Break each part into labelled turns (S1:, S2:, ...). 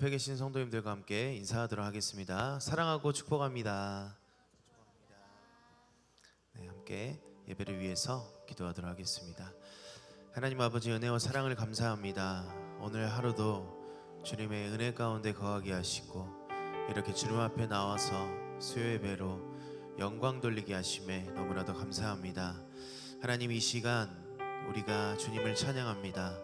S1: 옆에 계신 성도님들과 함께 인사하도록 하겠습니다. 사랑하고 축복합니다. 네, 함께 예배를 위해서 기도하도록 하겠습니다. 하나님 아버지, 은혜와 사랑을 감사합니다. 오늘 하루도 주님의 은혜 가운데 거하게 하시고 이렇게 주님 앞에 나와서 수요 예배로 영광 돌리게 하심에 너무나도 감사합니다. 하나님, 이 시간 우리가 주님을 찬양합니다.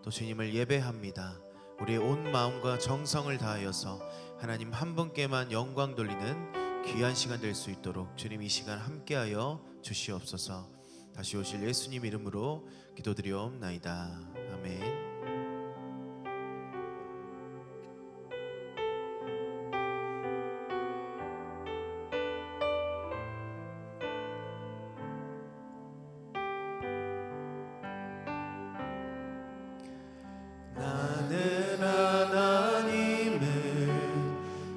S1: 또 주님을 예배합니다. 우리의 온 마음과 정성을 다하여서 하나님 한 분께만 영광 돌리는 귀한 시간 될 수 있도록 주님 이 시간 함께하여 주시옵소서. 다시 오실 예수님 이름으로 기도드리옵나이다. 아멘. 나는 하나님을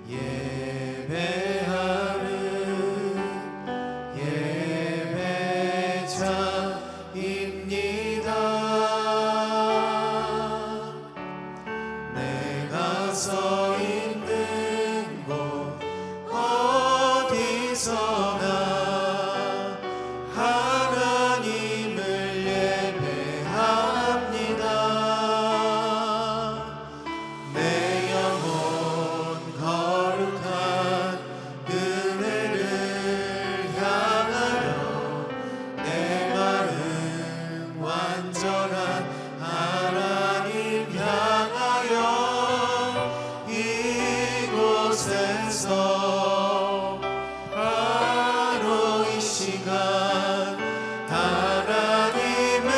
S1: 예배하는 예배자입니다. 내가 서 있는 곳 어디서나 하나님을 예배합니다. 내 영혼 거룩한 은혜를 향하여 내 마음 완전한 하나님 향하여 이곳에서 바로 이 시간 하나님을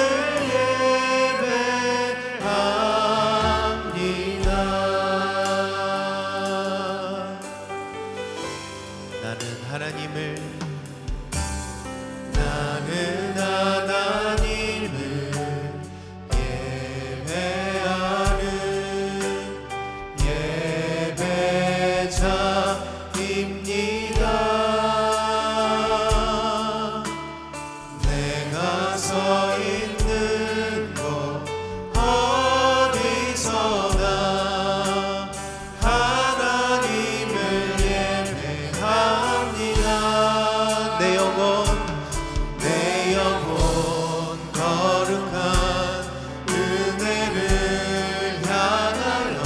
S1: 예배합니다. 나는 하나님을 예배하는 예배자입니다. 내가 서 있는 곳 어디서나 하나님을 예배합니다. 내 영혼 거룩한 은혜를 향하여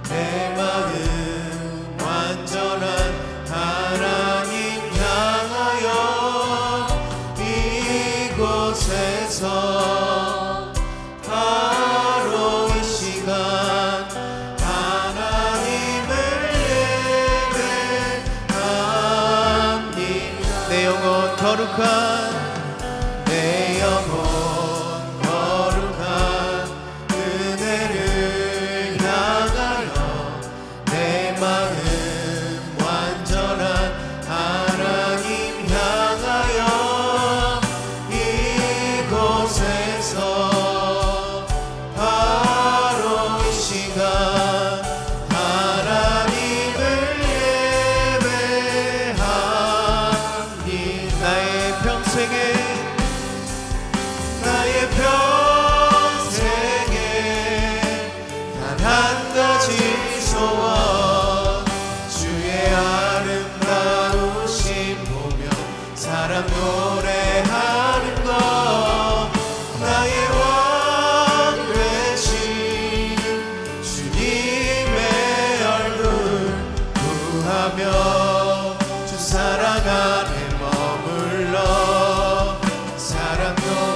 S1: 내 마음 완전한 하나님 향하여 이곳에서 바로 이 시간 하나님을 예배합니다. 내 영혼 거룩한 은혜를 향하여 내 마음 완전한 하나님 향하여 이곳에서 바로 이 시간 하나님을 예배합니다. 나의 평생에 단 한 가지 소원, 주의 아름다우심 보며 사랑 노래하는 것, 나의 왕 되신 주님의 얼굴 구하며 주 사랑 안에 머물러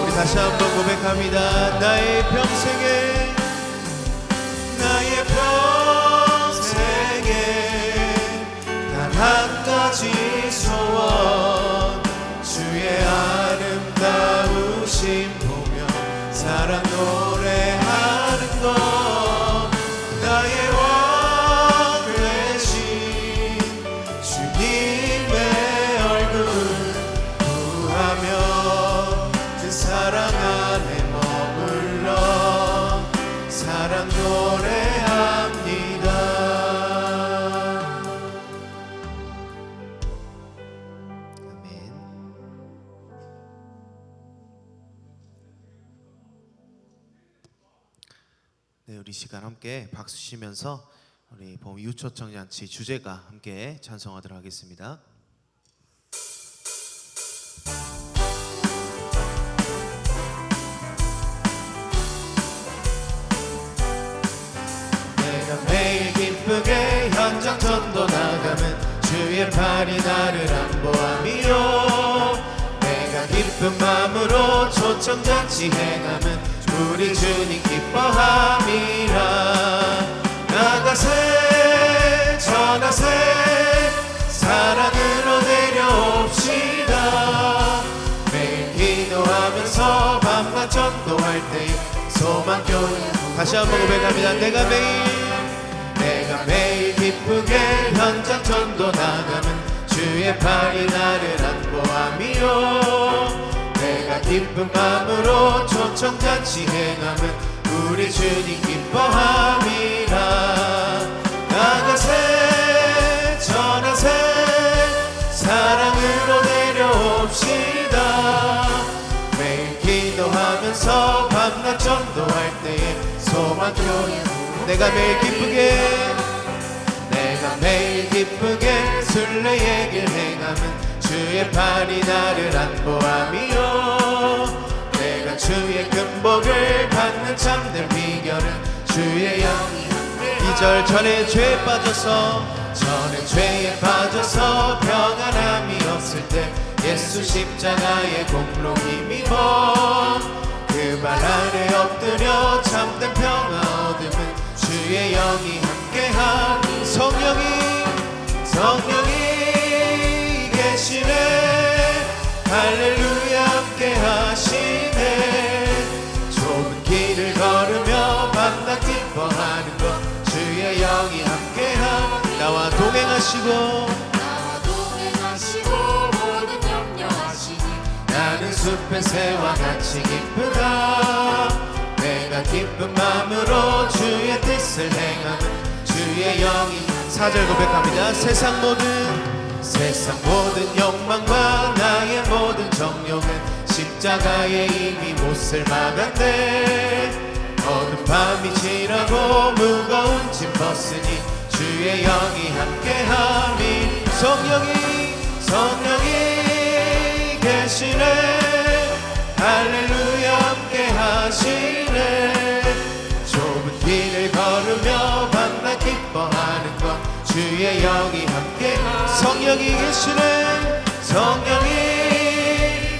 S1: 우리 다시 한번 고백합니다. 나의 평생에 단 한 가지 소원, 주의 아름다우심 보며 사랑 노래하는 것, 나의 왕 되신 주님의 얼굴 구하며 그 사랑 안에 머물러 사랑 노래합니다. 아멘. 네, 우리 시간 함께 박수 치면서 우리 봄 유초청잔치 주제가 함께 찬송하도록 하겠습니다. 내가 매일 기쁘게 현장 전도 나가면 주의 팔이 나를 안보함이요. 내가 기쁜 마음으로 초청잔치 행하면 우리 주님 기뻐함이라. 나가세 전하세 사랑으로 내려옵시다. 매일 기도하면서 밤낮 전도할 때 소망교회 다시 한번 고백합니다. 내가 매일 기쁘게 현장 전도 나가면 주의 팔이 나를 안보함이요. 내가 기쁜 마음으로 초청잔치 행하면 우리 주님 기뻐함이라. 나가세 전하세 사랑으로 내려옵시다. 매일 기도하면서 밤낮 전도할 때에 소망교회 내가 매일 기쁘게 순례의 길 행하면 주의 팔이 나를 안보함이요. 내가 주의 큰 복을 받는 참된 비결은 주의 영이 2절 전에 죄에 빠져서 평안함이 없을 때 예수 십자가의 공로 힘입어 그 발 아래 엎드려 참된 평화 얻으면 주의 영이 함께하니 성령이 계시네. 할렐루야 함께하시네. 좁은 길을 걸으며 밤낮 기뻐하는 것 주의 영이 함께하니 나와 동행하시고 모든 염려하시니 나는 숲의 새와 같이 기쁘다. 내가 기쁜 마음으로 주의 뜻을 행하는 주의 영이 4절 고백합니다. 세상 모든 욕망과 나의 모든 정욕은 십자가에 이미 못을 막았네. 어두운 밤이 지나고 무거운 짐 벗으니 주의 영이 함께하니 성령이 계시네. 할렐루야 함께하시네. 좁은 길을 걸으며 밤낮 기뻐하는 것 주의 영이 함께 성령이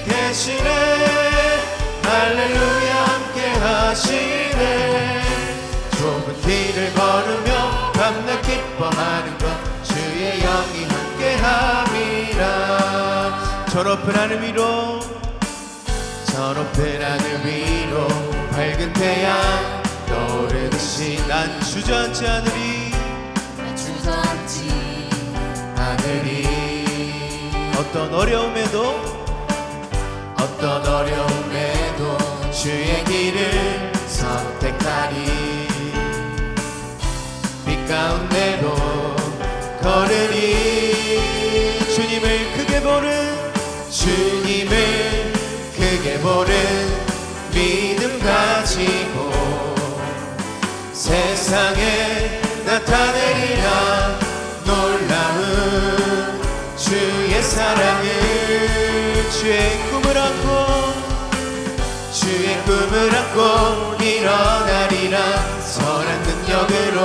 S1: 계시네. 할렐루야 함께하시네. 좁은 길을 걸으며 밤낮 기뻐하는 것 주의 영이 함께함이라. 저 높은 하늘 위로 밝은 태양 떠오르듯이 난 주저앉지 않으리. 어떤 어려움에도 주의 길을 선택하리. 빛 가운데로 걸으리. 주님을 크게 보는 믿음 가지고 세상에 나타내리라. 놀라운 주의 사랑을 주의 꿈을 안고 일어나리라. 선한 능력으로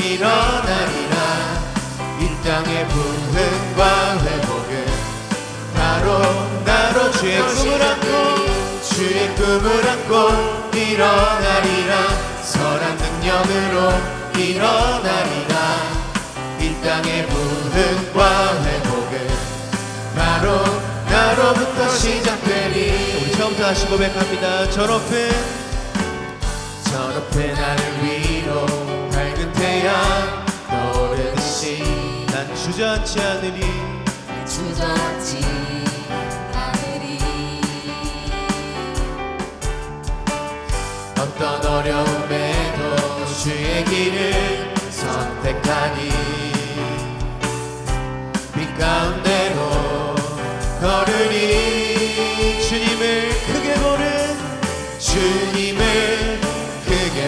S1: 일어나리라. 이 땅의 부흥과 회복은 나로 주의 꿈을 안고 일어나리라. 선한 능력으로 일어나리라. 이 땅의 부흥과 회복은 바로 나로부터 시작되리. 우리 처음부터 다시 고백합니다. 저 높은 하늘 위로 밝은 태양 떠오르듯이 난 주저앉지 않으리. 어떤 어려움에도 주의 길을 선택하니 빛 가운데로 걸으니. 주님을 크게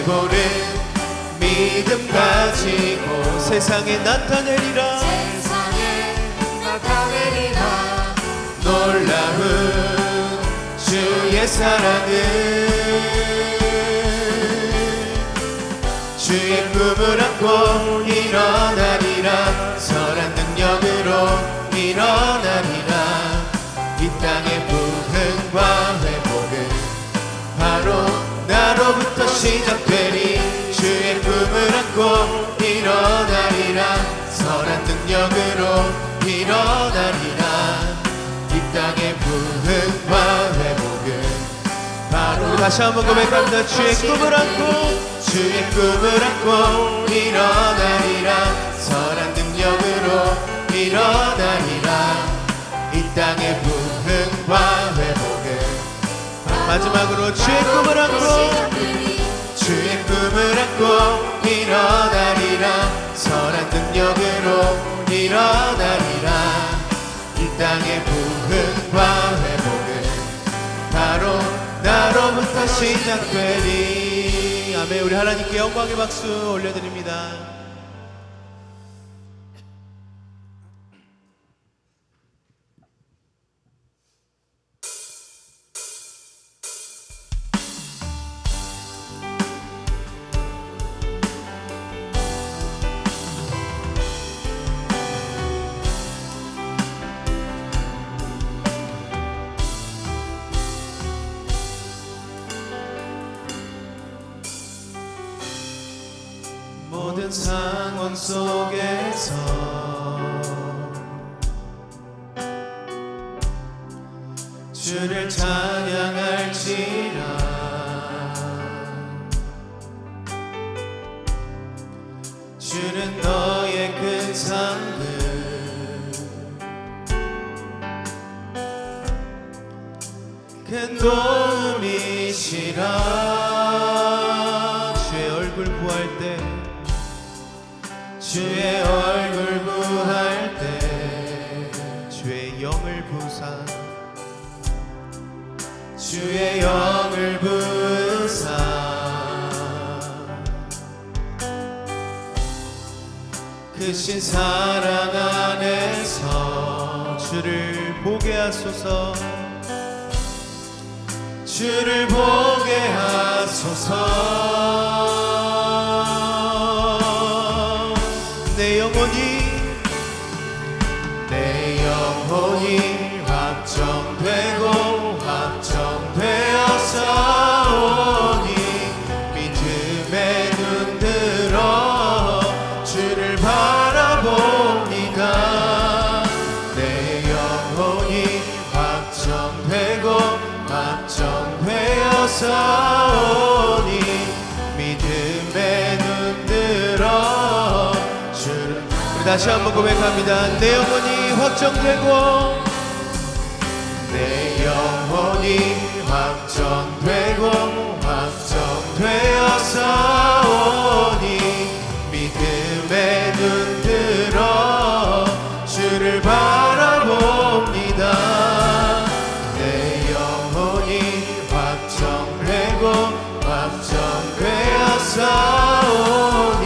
S1: 보는 믿음 믿음 가지고 세상에 나타내리라. 놀라운 주의 사랑을 주의 꿈을 안고 일어나리라. 선한 능력으로 일어나리라. 이 땅의 부흥과 회복은 바로 나로부터 시작되리. 주의 꿈을 안고 일어나리라. 선한 능력으로 일어나리라. 이 땅의 부흥과 회복은 바로 다시 한번 고백합니다. 주의 꿈을 안고 주의 꿈을 안고 일어나리라. 선한 능력으로 일어나리라. 이 땅의 부흥과 회복은 마지막으로 주의 꿈을 안고 주의 꿈을 안고 일어나리라. 선한 능력으로 일어나리라. 이 땅의 부흥과 회복은 바로 나로부터 시작되리. 아멘. 우리 하나님께 영광의 박수 올려드립니다. 모든 상황 속에서 주를 찬양할지라. 주는 너의 큰 상급 큰 도움이시라. 주의 얼굴 구할 때 주의 얼굴 구할 때 주의 영을 부사 주의 영을 부사 크신 사랑 안에서 주를 보게 하소서. 주를 보게 하소서. 내 영혼이 확정되고 확정되어 싸우니 믿음에 눈들어 주를 바라봅니다. 내 영혼이 확정되고 확정되어 싸우니 믿음에 눈들어 주를. 다시 한번 고백합니다. 내 영혼이 확정되고 내 영혼이 확정되고 확정되어 싸우니 믿음에 눈들어 주를 바라봅니다. 내 영혼이 확정되고 확정되어 싸우니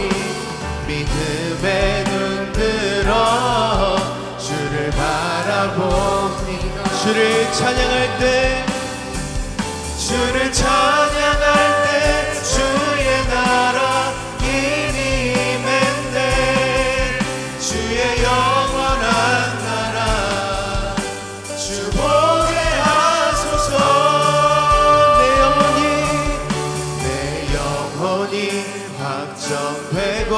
S1: 믿음에 눈들어 주를 바라봅니다. 주를 찬양할 때 주를 찬양할 때 주의 나라 이미 임했네. 주의 영원한 나라 주 보게 하소서. 내 영혼이 확정되고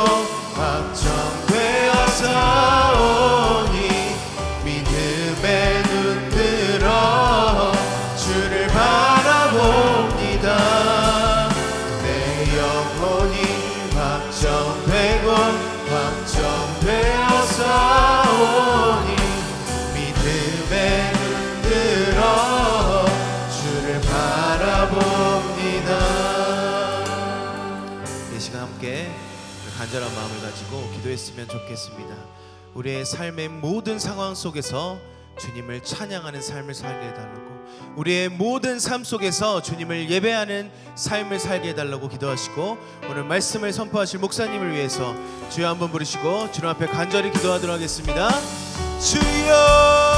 S1: 확정되어 싸우니 믿음에 눈들어 주를 바라봅니다. 내 영혼이 확정되고 확정되어 싸우니 믿음에 눈들어 주를 바라봅니다. 이 시간 함께 간절한 마음을 가지고 기도했으면 좋겠습니다. 우리의 삶의 모든 상황 속에서 주님을 찬양하는 삶을 살게 해달라고, 우리의 모든 삶 속에서 주님을 예배하는 삶을 살게 해달라고 기도하시고, 오늘 말씀을 선포하실 목사님을 위해서 주여 한번 부르시고 주님 앞에 간절히 기도하도록 하겠습니다. 주여,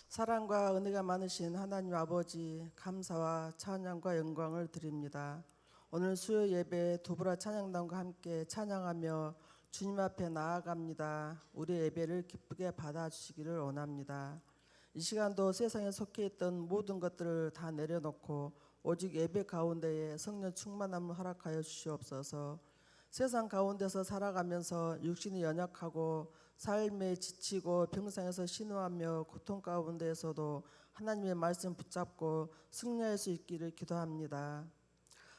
S2: 사랑과 은혜가 많으신 하나님 아버지, 감사와 찬양과 영광을 드립니다. 오늘 수요 예배 두브라 찬양단과 함께 찬양하며 주님 앞에 나아갑니다. 우리 예배를 기쁘게 받아주시기를 원합니다. 이 시간도 세상에 속해 있던 모든 것들을 다 내려놓고 오직 예배 가운데에 성령 충만함을 허락하여 주시옵소서. 세상 가운데서 살아가면서 육신이 연약하고 삶에 지치고 병상에서 신음하며 고통 가운데에서도 하나님의 말씀 붙잡고 승리할 수 있기를 기도합니다.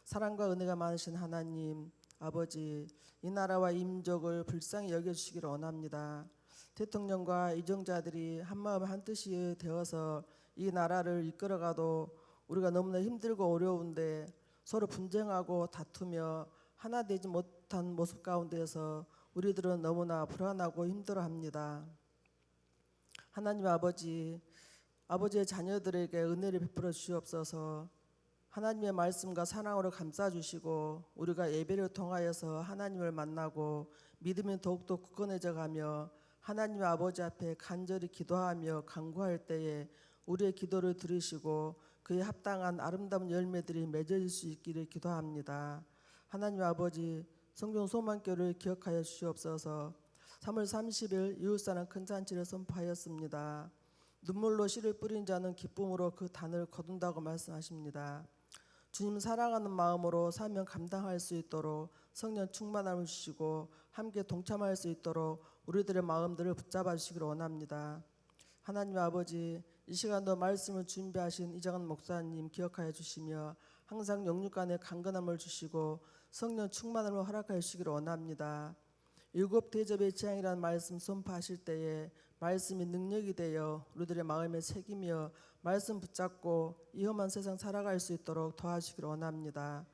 S2: 사랑과 은혜가 많으신 하나님 아버지, 이 나라와 이 민족을 불쌍히 여겨주시기를 원합니다. 대통령과 이정자들이 한마음 한뜻이 되어서 이 나라를 이끌어가도 우리가 너무나 힘들고 어려운데 서로 분쟁하고 다투며 하나 되지 못한 모습 가운데에서 우리들은 너무나 불안하고 힘들어합니다. 하나님 아버지, 아버지의 자녀들에게 은혜를 베풀어 주시옵소서. 하나님의 말씀과 사랑으로 감싸주시고 우리가 예배를 통하여서 하나님을 만나고 믿음이 더욱더 굳건해져 가며 하나님 아버지 앞에 간절히 기도하며 간구할 때에 우리의 기도를 들으시고 그에 합당한 아름다운 열매들이 맺어질 수 있기를 기도합니다. 하나님 아버지, 성경 소망교를 기억하여 주시옵소서. 3월 30일 이웃사랑 큰 잔치를 선포하였습니다. 눈물로 씨를 뿌린 자는 기쁨으로 그 단을 거둔다고 말씀하십니다. 주님 사랑하는 마음으로 사명 감당할 수 있도록 성령 충만함을 주시고 함께 동참할 수 있도록 우리들의 마음들을 붙잡아 주시기를 원합니다. 하나님 아버지, 이 시간도 말씀을 준비하신 이정한 목사님 기억하여 주시며 항상 영육간의 강건함을 주시고 성령 충만함을 허락하여 주시기를 원합니다. 일곱 대접의 재앙이라는 말씀 선포하실 때에 말씀이 능력이 되어 우리들의 마음에 새기며 말씀 붙잡고 이 험한 세상 살아갈 수 있도록 도와주시기를 원합니다.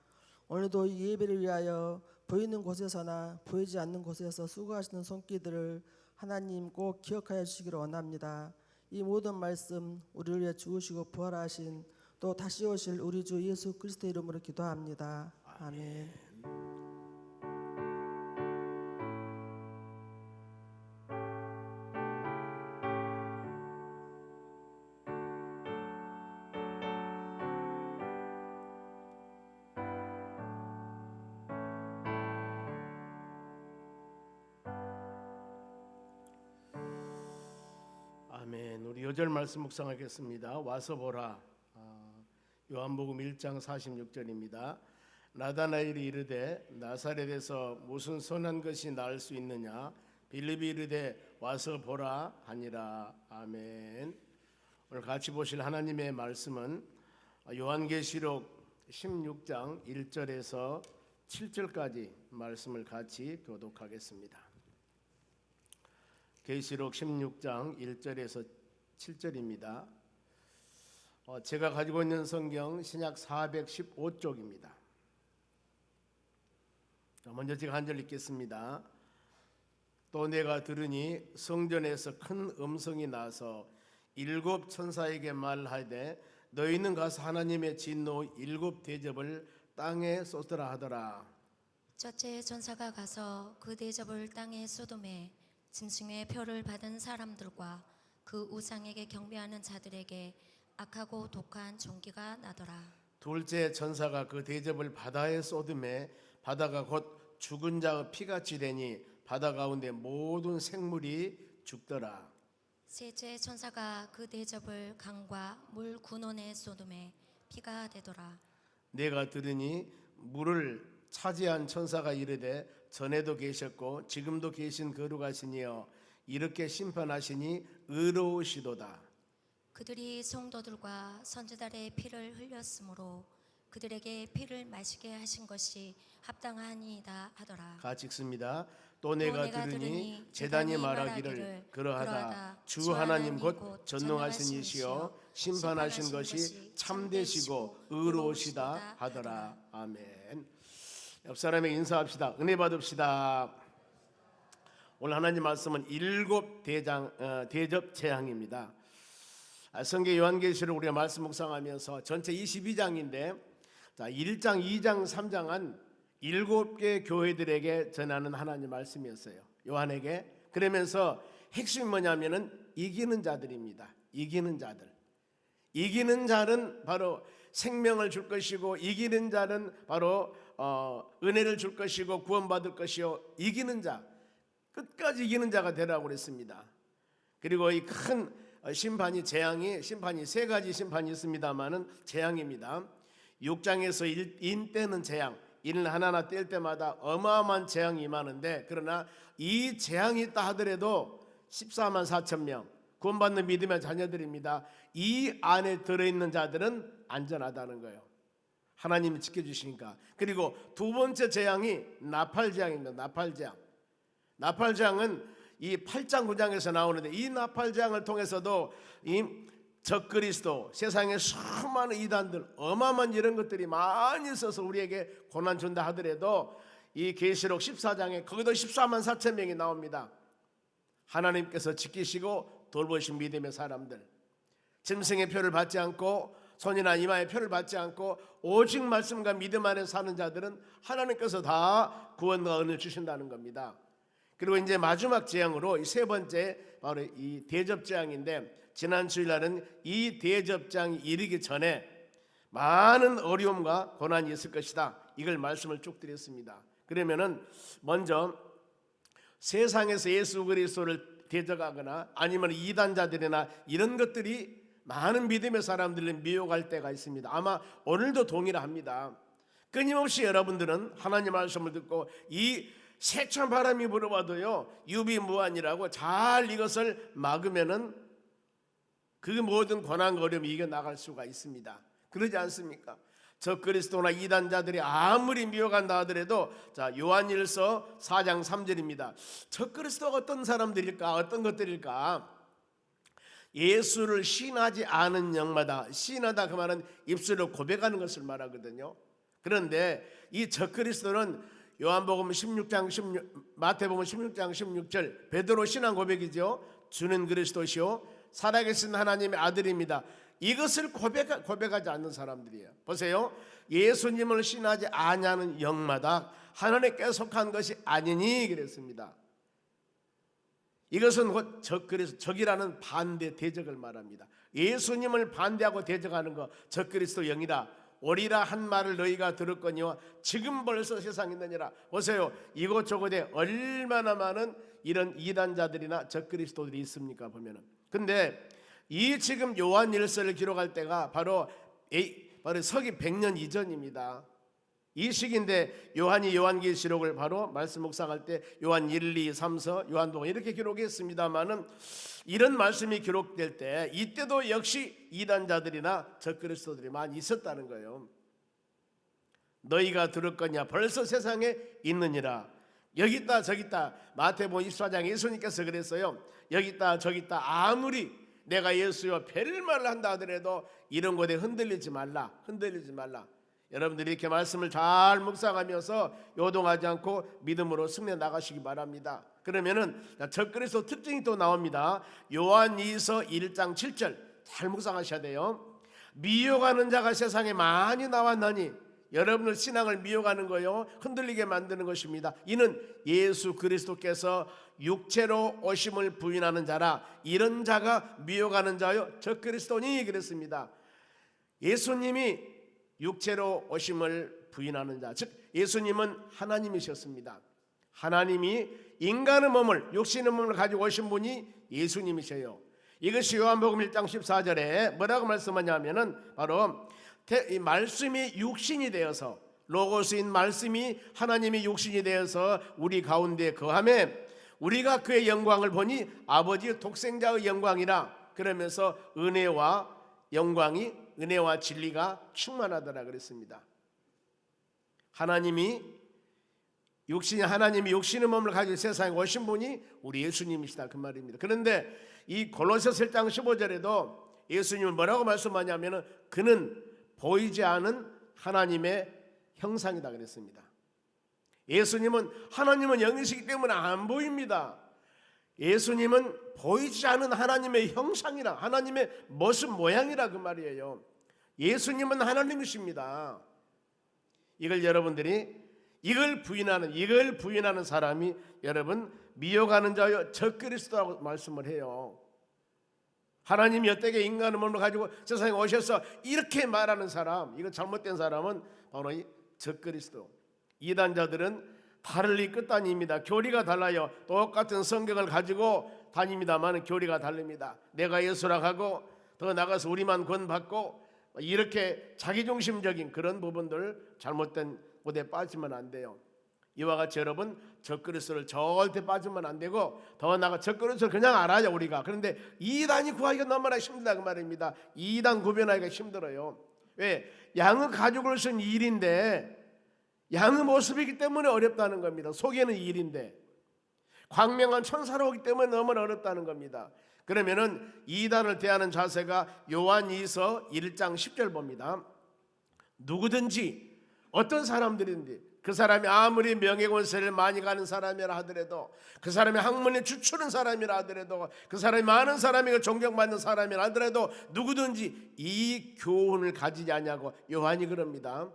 S2: 오늘도 이 예배를 위하여 보이는 곳에서나 보이지 않는 곳에서 수고하시는 손길들을 하나님 꼭 기억하여 주시기를 원합니다. 이 모든 말씀 우리를 위해 죽으시고 부활하신 또 다시 오실 우리 주 예수 그리스도의 이름으로 기도합니다. 아멘.
S3: 아멘. 우리 요절 말씀 묵상하겠습니다. 와서 보라. 요한복음 1장 46절입니다. 나다나엘이 이르되 나사렛에서 무슨 선한 것이 나을 수 있느냐? 빌립이 이르되 와서 보라 하니라. 아멘. 오늘 같이 보실 하나님의 말씀은 요한계시록 16장 1절에서 7절까지 말씀을 같이 교독하겠습니다. 계시록 16장 1절에서 7절입니다. 제가 가지고 있는 성경 신약 415쪽입니다. 먼저 제가 한 절 읽겠습니다. 또 내가 들으니 성전에서 큰 음성이 나서 일곱 천사에게 말하되 너희는 가서 하나님의 진노 일곱 대접을 땅에 쏟으라 하더라.
S4: 첫째 천사가 가서 그 대접을 땅에 쏟음에 짐승의 표를 받은 사람들과 그 우상에게 경배하는 자들에게 악하고 독한 종기가 나더라.
S3: 둘째 천사가 그 대접을 바다에 쏟음에 바다가 곧 죽은 자의 피같이 되니 바다 가운데 모든 생물이 죽더라.
S4: 셋째 천사가 그 대접을 강과 물 군원에 쏟음에 피가 되더라.
S3: 내가 들으니 물을 차지한 천사가 이르되 전에도 계셨고 지금도 계신 거룩하시니여 이렇게 심판하시니 의로우시도다.
S4: 그들이 성도들과 선지자의 피를 흘렸으므로 그들에게 피를 마시게 하신 것이 합당하니이다 하더라.
S3: 같이 읽습니다. 또 내가 들으니 제단이 말하기를 그러하다 주 하나님 곧 전능하신 이시여 심판하신 것이 참되시고 의로우시다 하더라. 아멘. 옆 사람에게 인사합시다. 은혜 받읍시다. 오늘 하나님 말씀은 7 대접 재앙입니다. 성경 요한계시록 우리가 말씀 묵상하면서 전체 22장인데 1장, 2장, 3장은 7개 교회들에게 전하는 하나님 말씀이었어요. 요한에게. 그러면서 핵심이 뭐냐면은 이기는 자들입니다. 이기는 자들. 이기는 자는 바로 생명을 줄 것이고, 이기는 자는 바로 은혜를 줄 것이고 구원받을 것이요, 이기는 자, 끝까지 이기는 자가 되라고 그랬습니다. 그리고 이 큰 심판이 3가지 심판이 있습니다만은 재앙입니다. 6장에서 인 때는 재앙, 인을 하나하나 뗄 때마다 어마어마한 재앙이 임하는데, 그러나 이 재앙이 있다 하더라도 14만 4천 명 구원받는 믿음의 자녀들입니다. 이 안에 들어있는 자들은 안전하다는 거예요. 하나님이 지켜주시니까. 그리고 두 번째 재앙이 나팔재앙입니다. 나팔재앙은 이 8장 9장에서 나오는데, 이 나팔재앙을 통해서도 이 적그리스도, 세상에 수많은 이단들, 어마어마한 이런 것들이 많이 있어서 우리에게 고난 준다 하더라도 이 계시록 14장에 거기도 14만 4천 명이 나옵니다. 하나님께서 지키시고 돌보신 믿음의 사람들, 짐승의 표를 받지 않고 손이나 이마의 표를 받지 않고 오직 말씀과 믿음 안에 사는 자들은 하나님께서 다 구원과 은혜를 주신다는 겁니다. 그리고 이제 마지막 재앙으로 이 세 번째 바로 이 대접 재앙인데, 지난 주일날은 이 대접장이 이르기 전에 많은 어려움과 고난이 있을 것이다, 이걸 말씀을 쭉 드렸습니다. 그러면은 먼저 세상에서 예수 그리스도를 대적하거나 아니면 이단자들이나 이런 것들이 많은 믿음의 사람들을 미혹할 때가 있습니다. 아마 오늘도 동일합니다. 끊임없이 여러분들은 하나님 말씀을 듣고 이 세찬 바람이 불어와도요 유비무환이라고 잘 이것을 막으면은 그 모든 고난과 어려움이 이겨나갈 수가 있습니다. 그러지 않습니까? 적그리스도나 이단자들이 아무리 미혹한다 하더라도, 자 요한일서 4장 3절입니다. 적그리스도가 어떤 사람들일까? 어떤 것들일까? 예수를 시인하지 않은 영마다, 시인하다 그 말은 입술로 고백하는 것을 말하거든요. 그런데 이 적그리스도는 요한복음 16장 16, 마태복음 16장 16절 베드로 신앙 고백이죠. 주는 그리스도시요 살아계신 하나님의 아들입니다. 이것을 고백하지 않는 사람들이에요. 보세요. 예수님을 신하지 아니하는 영마다 하나님께 속한 것이 아니니 그랬습니다. 이것은 곧 적이라는 반대 대적을 말합니다. 예수님을 반대하고 대적하는 것, 적그리스도 영이라. 오리라 한 말을 너희가 들었거니와 지금 벌써 세상에 있느니라. 보세요. 이곳저곳에 얼마나 많은 이런 이단자들이나 적그리스도들이 있습니까? 보면은. 근데 이 지금 요한일서를 기록할 때가 바로 서기 100년 이전입니다. 이 시기인데 요한이 요한계시록을 바로 말씀 묵상할 때 요한 1, 2, 3서 요한복음 이렇게 기록했습니다만은, 이런 말씀이 기록될 때 이때도 역시 이단자들이나 적그리스도들이 많이 있었다는 거예요. 너희가 들을 거냐 벌써 세상에 있느니라. 여기 있다 저기 있다. 마태복음 24장 예수님께서 그랬어요. 여기 있다 저기 있다. 아무리 내가 예수여 별말을 한다 하더라도 이런 곳에 흔들리지 말라. 여러분들이 이렇게 말씀을 잘 묵상하면서 요동하지 않고 믿음으로 승리해 나가시기 바랍니다. 그러면은 적그리스도 특징이 또 나옵니다. 요한 2서 1장 7절 잘 묵상하셔야 돼요. 미혹하는 자가 세상에 많이 나왔나니, 여러분의 신앙을 미혹하는 거요, 흔들리게 만드는 것입니다. 이는 예수 그리스도께서 육체로 오심을 부인하는 자라. 이런 자가 미혹하는 자요 적그리스도니 그랬습니다. 예수님이 육체로 오심을 부인하는 자, 즉 예수님은 하나님이셨습니다. 하나님이 인간의 몸을, 육신의 몸을 가지고 오신 분이 예수님이셔요. 이것이 요한복음 1장 14절에 뭐라고 말씀하냐면은 바로 이 말씀이 육신이 되어서, 로고스인 말씀이 하나님이 육신이 되어서 우리 가운데 거하매 우리가 그의 영광을 보니 아버지의 독생자의 영광이라. 그러면서 은혜와 영광이, 은혜와 진리가 충만하더라 그랬습니다. 하나님이 육신의 몸을 가지고 세상에 오신 분이 우리 예수님이시다 그 말입니다. 그런데 이 골로새서 1장 15절에도 예수님은 뭐라고 말씀하냐면은 그는 보이지 않은 하나님의 형상이다 그랬습니다. 하나님은 영이시기 때문에 안 보입니다. 예수님은 보이지 않은 하나님의 형상이라, 하나님의 모습 모양이라 그 말이에요. 예수님은 하나님이십니다. 이걸 여러분들이 이걸 부인하는 사람이 여러분 미혹하는 자여 적그리스도라고 말씀을 해요. 하나님이 여태게 인간의 몸을 가지고 세상에 오셔서 이렇게 말하는 사람, 이거 잘못된 사람은 바로 이 적그리스도. 이단자들은 다를 끝 아닙니다. 교리가 달라요. 똑같은 성경을 가지고 다닙니다만 교리가 다릅니다. 내가 예수라고 하고 더 나가서 우리만 구원받고 이렇게 자기중심적인 그런 부분들 잘못된 곳에 빠지면 안 돼요. 이와 같이 여러분 적그리스도를 절대 빠지면 안 되고 더 나아가 적그리스도를 그냥 알아요 우리가. 그런데 이단이 구하기가 너무나 힘들다 그 말입니다. 이단 구별하기가 힘들어요. 왜? 양의 가죽을 쓴 일인데 양의 모습이기 때문에 어렵다는 겁니다. 속에는 일인데 광명한 천사로 오기 때문에 너무 어렵다는 겁니다. 그러면은 이단을 대하는 자세가 요한이서 1장 10절 봅니다. 누구든지 어떤 사람들인지 그 사람이 아무리 명예권세를 많이 가는 사람이라 하더라도, 그 사람이 학문에 주추는 사람이라 하더라도, 그 사람이 많은 사람이 존경받는 사람이라 하더라도 누구든지 이 교훈을 가지지 않냐고 요한이 그럽니다.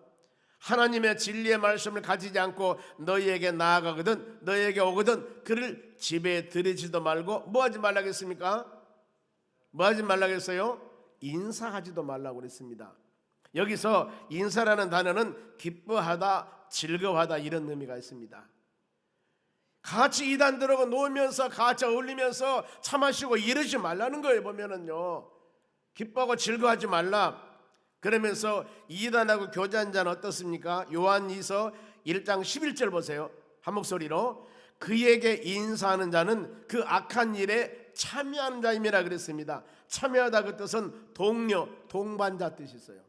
S3: 하나님의 진리의 말씀을 가지지 않고 너희에게 나아가거든, 너희에게 오거든 그를 집에 들이지도 말고 뭐 하지 말라겠습니까? 뭐 하지 말라겠어요? 인사하지도 말라고 그랬습니다. 여기서 인사라는 단어는 기뻐하다, 즐거워하다 이런 의미가 있습니다. 같이 이단들하고 놀면서 같이 어울리면서 차 마시고 이러지 말라는 거예요. 보면은요, 기뻐하고 즐거워하지 말라. 그러면서 이단하고 교제한 자는 어떻습니까? 요한이서 1장 11절 보세요. 한 목소리로 그에게 인사하는 자는 그 악한 일에 참여하는 자임이라 그랬습니다. 참여하다 그 뜻은 동료, 동반자 뜻이 있어요.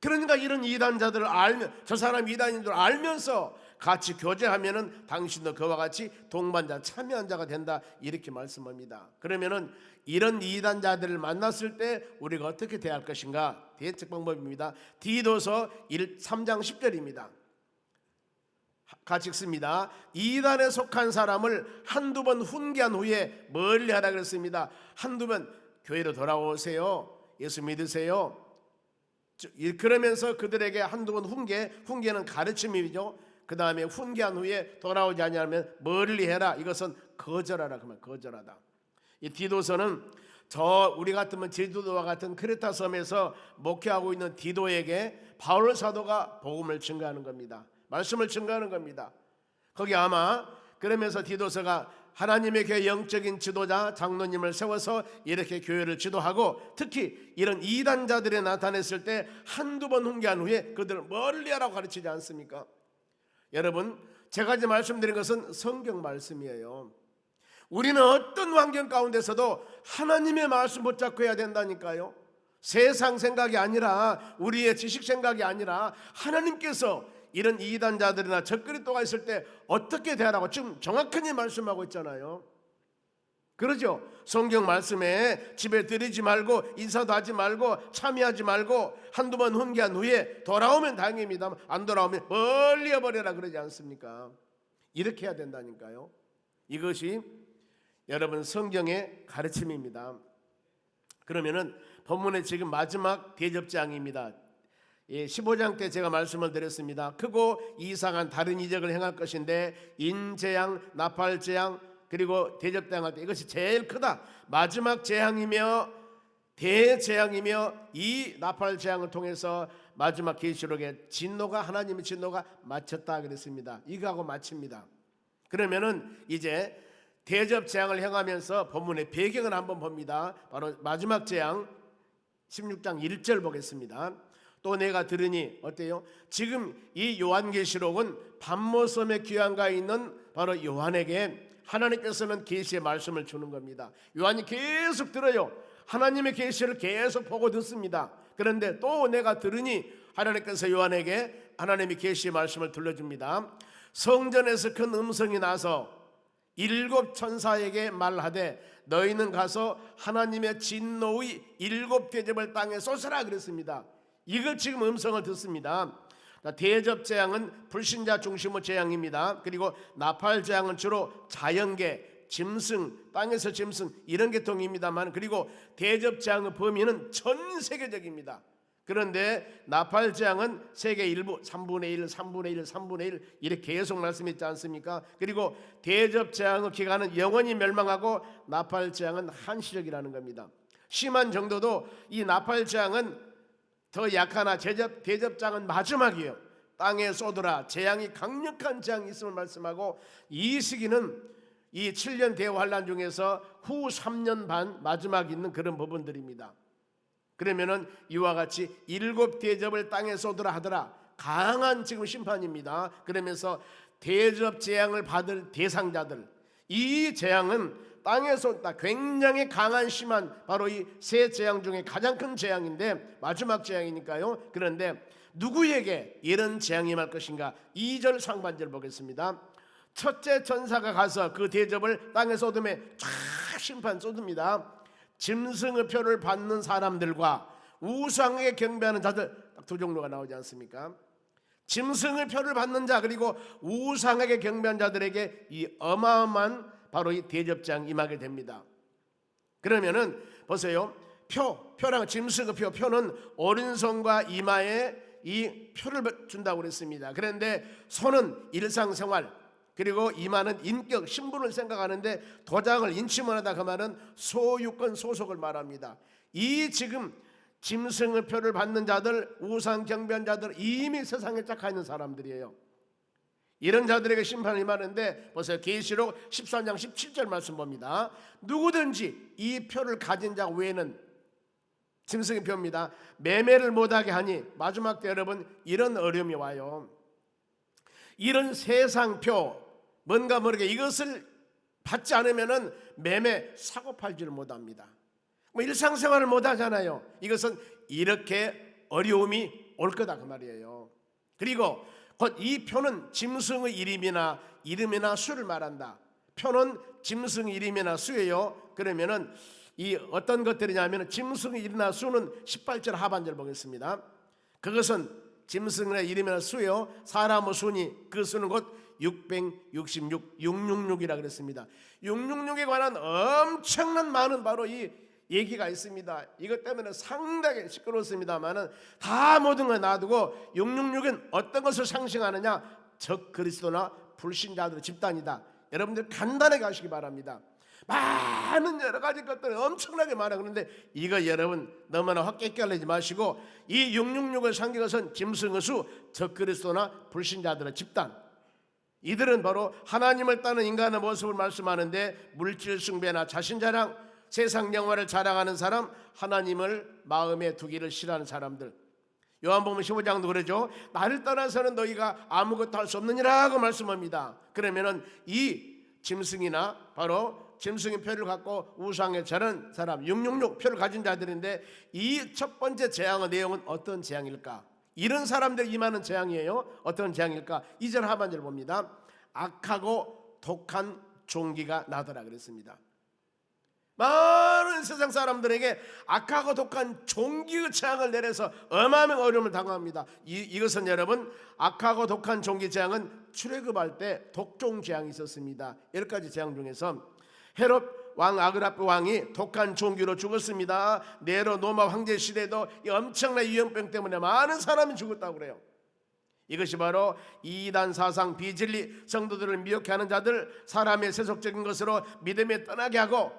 S3: 그러니까 이런 이단자들을 알면, 저 사람 이단인 줄 알면서 같이 교제하면은 당신도 그와 같이 동반자, 참여한 자가 된다 이렇게 말씀합니다. 그러면은 이런 이단자들을 만났을 때 우리가 어떻게 대할 것인가? 대책 방법입니다. 디도서 3장 10절입니다. 같이 읽습니다. 이단에 속한 사람을 한두 번 훈계한 후에 멀리하라 그랬습니다. 한두 번 교회로 돌아오세요. 예수 믿으세요. 그러면서 그들에게 한두 번 훈계는 가르침이죠. 그 다음에 훈계한 후에 돌아오지 않으면 멀리해라. 이것은 거절하라. 그러면 거절하다. 이 디도서는 우리 같으면 제주도와 같은 크레타 섬에서 목회하고 있는 디도에게 바울 사도가 복음을 증거하는 겁니다. 말씀을 증거하는 겁니다. 거기 아마 그러면서 디도서가 하나님의 교회 영적인 지도자 장로님을 세워서 이렇게 교회를 지도하고 특히 이런 이단자들이 나타났을 때 한두 번 훈계한 후에 그들을 멀리하라고 가르치지 않습니까? 여러분, 제가 이제 말씀드린 것은 성경 말씀이에요. 우리는 어떤 환경 가운데서도 하나님의 말씀 붙잡고 해야 된다니까요. 세상 생각이 아니라, 우리의 지식 생각이 아니라 하나님께서 이런 이단자들이나 적그리스도가 있을 때 어떻게 대하라고 지금 정확하게 말씀하고 있잖아요. 그러죠? 성경 말씀에 집에 들이지 말고 인사도 하지 말고 참여하지 말고 한두 번 훈계한 후에 돌아오면 다행입니다. 안 돌아오면 멀리 버려라 그러지 않습니까? 이렇게 해야 된다니까요. 이것이 여러분 성경의 가르침입니다. 그러면은 본문의 지금 마지막 대접장입니다. 15장 때 제가 말씀을 드렸습니다. 크고 이상한 다른 이적을 행할 것인데 인재앙, 나팔재앙 그리고 대접당할 때 이것이 제일 크다. 마지막 재앙이며 대재앙이며 이 나팔재앙을 통해서 마지막 계시록에 진노가, 하나님의 진노가 마쳤다 그랬습니다. 이거하고 마칩니다. 그러면은 이제 대접 재앙을 행하면서 본문의 배경을 한번 봅니다. 바로 마지막 재앙 16장 1절 보겠습니다. 또 내가 들으니 어때요? 지금 이 요한계시록은 밤모섬의 귀환가에 있는 바로 요한에게 하나님께서는 계시의 말씀을 주는 겁니다. 요한이 계속 들어요. 하나님의 계시를 계속 보고 듣습니다. 그런데 또 내가 들으니 하나님께서 요한에게 하나님의 계시의 말씀을 들려줍니다. 성전에서 큰 음성이 나서 7 천사에게 말하되 너희는 가서 하나님의 진노의 7 대접을 땅에 쏟으라 그랬습니다. 이걸 지금 음성을 듣습니다. 대접 재앙은 불신자 중심의 재앙입니다. 그리고 나팔 재앙은 주로 자연계, 짐승, 땅에서 짐승 이런 계통입니다만, 그리고 대접 재앙의 범위는 전 세계적입니다. 그런데 나팔 재앙은 세계 일부 3분의 1, 3분의 1, 3분의 1 이렇게 계속 말씀했지 않습니까? 그리고 대접 재앙의 기간은 영원히 멸망하고 나팔 재앙은 한시적이라는 겁니다. 심한 정도도 이 나팔 재앙은 더 약하나 대접 재앙은 마지막이에요. 땅에 쏟으라. 재앙이 강력한 재앙이 있음을 말씀하고, 이 시기는 이 7년 대환란 중에서 후 3년 반 마지막 있는 그런 부분들입니다. 그러면은 이와 같이 7 대접을 땅에 쏟으라 하더라. 강한 지금 심판입니다. 그러면서 대접 재앙을 받을 대상자들, 이 재앙은 땅에 쏟다 굉장히 강한 심한 바로 이 세 재앙 중에 가장 큰 재앙인데 마지막 재앙이니까요. 그런데 누구에게 이런 재앙이 임할 것인가? 2절 상반절 보겠습니다. 첫째 천사가 가서 그 대접을 땅에 쏟음에 쫙 심판 쏟습니다. 짐승의 표를 받는 사람들과 우상에게 경배하는 자들, 딱 두 종류가 나오지 않습니까? 짐승의 표를 받는 자 그리고 우상에게 경배하는 자들에게 이 어마어마한 바로 이 대접장 임하게 됩니다. 그러면은 보세요. 표랑 짐승의 표는 오른손과 이마에 이 표를 준다고 그랬습니다. 그런데 손은 일상생활, 그리고 이마는 인격, 신분을 생각하는데 도장을 인치만 하다 그 말은 소유권 소속을 말합니다. 이 지금 짐승의 표를 받는 자들, 우상 경배한 자들 이미 세상에 짝가 있는 사람들이에요. 이런 자들에게 심판이 임하는데 보세요. 계시록 13장 17절 말씀 봅니다. 누구든지 이 표를 가진 자 외에는, 짐승의 표입니다, 매매를 못하게 하니, 마지막 때 여러분 이런 어려움이 와요. 이런 세상표 뭔가 모르게 이것을 받지 않으면은 매매 사고 팔지를 못합니다. 뭐 일상생활을 못하잖아요. 이것은 이렇게 어려움이 올 거다 그 말이에요. 그리고 곧 이 표는 짐승의 이름이나 수를 말한다. 표는 짐승의 이름이나 수예요. 그러면은 이 어떤 것들이냐면 짐승의 이름이나 수는 18절 하반절 보겠습니다. 그것은 짐승의 이름이나 수요, 사람의 수니 그 수는 곧 666, 666이라 그랬습니다. 666에 관한 엄청난 많은 바로 이 얘기가 있습니다. 이것 때문에 상당히 시끄럽습니다만은 다 모든 걸 놔두고 666은 어떤 것을 상징하느냐? 적 그리스도나 불신자들의 집단이다. 여러분들 간단하게 하시기 바랍니다. 많은 여러 가지 것들이 엄청나게 많아. 그런데 이거 여러분 너무나 확 깨끗하지 마시고, 이 666을 상징한 것은 짐승의 수, 적 그리스도나 불신자들의 집단. 이들은 바로 하나님을 따르는 인간의 모습을 말씀하는데, 물질 숭배나 자신 자랑, 세상 영화를 자랑하는 사람, 하나님을 마음에 두기를 싫어하는 사람들. 요한복음 15장도 그러죠. 나를 떠나서는 너희가 아무것도 할 수 없느니라고 말씀합니다. 그러면은 이 짐승이나 바로 짐승의 표를 갖고 우상에 절하는 사람, 666 표를 가진 자들인데, 이 첫 번째 재앙의 내용은 어떤 재앙일까? 이런 사람들이 임하는 재앙이에요. 어떤 재앙일까? 2절 하반절 봅니다. 악하고 독한 종기가 나더라 그랬습니다. 많은 세상 사람들에게 악하고 독한 종기의 재앙을 내려서 어마어마한 어려움을 당합니다. 이것은 여러분, 악하고 독한 종기 재앙은 출애굽할 때 독종 재앙이 있었습니다. 10가지 재앙 중에서 헤롯 왕 아그라프 왕이 독한 종기로 죽었습니다. 네로 로마 황제 시대도 이 엄청난 유행병 때문에 많은 사람이 죽었다고 그래요. 이것이 바로 이단 사상, 비진리, 성도들을 미혹해 하는 자들, 사람의 세속적인 것으로 믿음에 떠나게 하고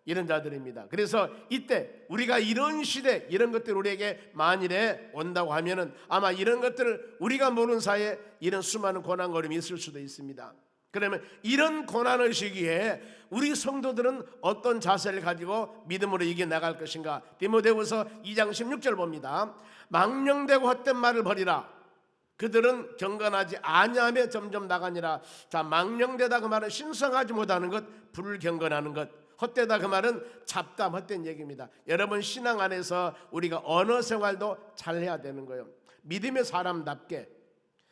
S3: 이런 자들입니다. 그래서 이때 우리가 이런 시대, 이런 것들 우리에게 만일에 온다고 하면은 아마 이런 것들을 우리가 모르는 사이에 이런 수많은 고난 어려움이 있을 수도 있습니다. 그러면 이런 고난의 시기에 우리 성도들은 어떤 자세를 가지고 믿음으로 이겨나갈 것인가? 디모데후서 2장 16절 봅니다. 망령되고 헛된 말을 버리라. 그들은 경건하지 아니하며 점점 나가니라. 자, 망령되다 그 말은 신성하지 못하는 것, 불경건하는 것. 헛되다 그 말은 잡담, 헛된 얘기입니다. 여러분, 신앙 안에서 우리가 언어 생활도 잘해야 되는 거예요. 믿음의 사람답게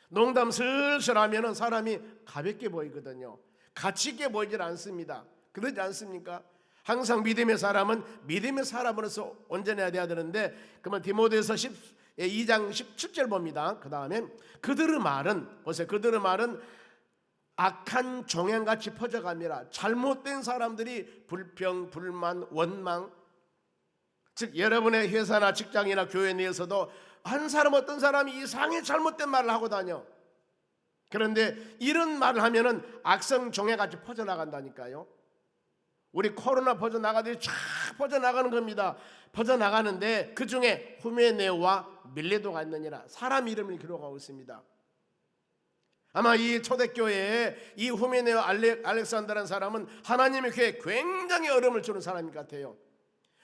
S3: 농담 슬슬 하면은 사람이 가볍게 보이거든요. 가치 있게 보이질 않습니다. 그러지 않습니까? 항상 믿음의 사람은 믿음의 사람으로서 온전해야 돼야 되는데, 그러면 디모데후서 2장 17절 봅니다. 그 다음에 그들의 말은, 보세요, 그들의 말은 악한 종양같이 퍼져갑니다. 잘못된 사람들이 불평, 불만, 원망, 즉 여러분의 회사나 직장이나 교회 내에서도 한 사람, 어떤 사람이 이상하게 잘못된 말을 하고 다녀. 그런데 이런 말을 하면은 악성 종양같이 퍼져나간다니까요. 우리 코로나 퍼져나가듯이 쫙 퍼져나가는 겁니다. 퍼져나가는데 그 중에 후메네오와 밀레도가 있느니라. 사람 이름을 기록하고 있습니다. 아마 이 초대교회에 이 후메네오 알렉산더라는 사람은 하나님의 교회에 굉장히 어려움을 주는 사람인 것 같아요.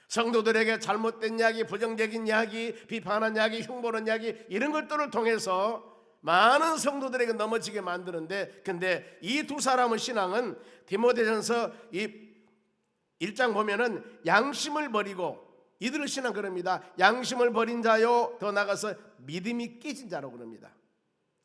S3: 성도들에게 잘못된 이야기, 부정적인 이야기, 비판한 이야기, 흉보는 이야기, 이런 것들을 통해서 많은 성도들에게 넘어지게 만드는데, 근데 이 두 사람의 신앙은 디모데전서 이 1장 보면은 양심을 버리고, 이들의 신앙 그럽니다. 양심을 버린 자요, 더 나아가서 믿음이 깨진 자라고 그럽니다.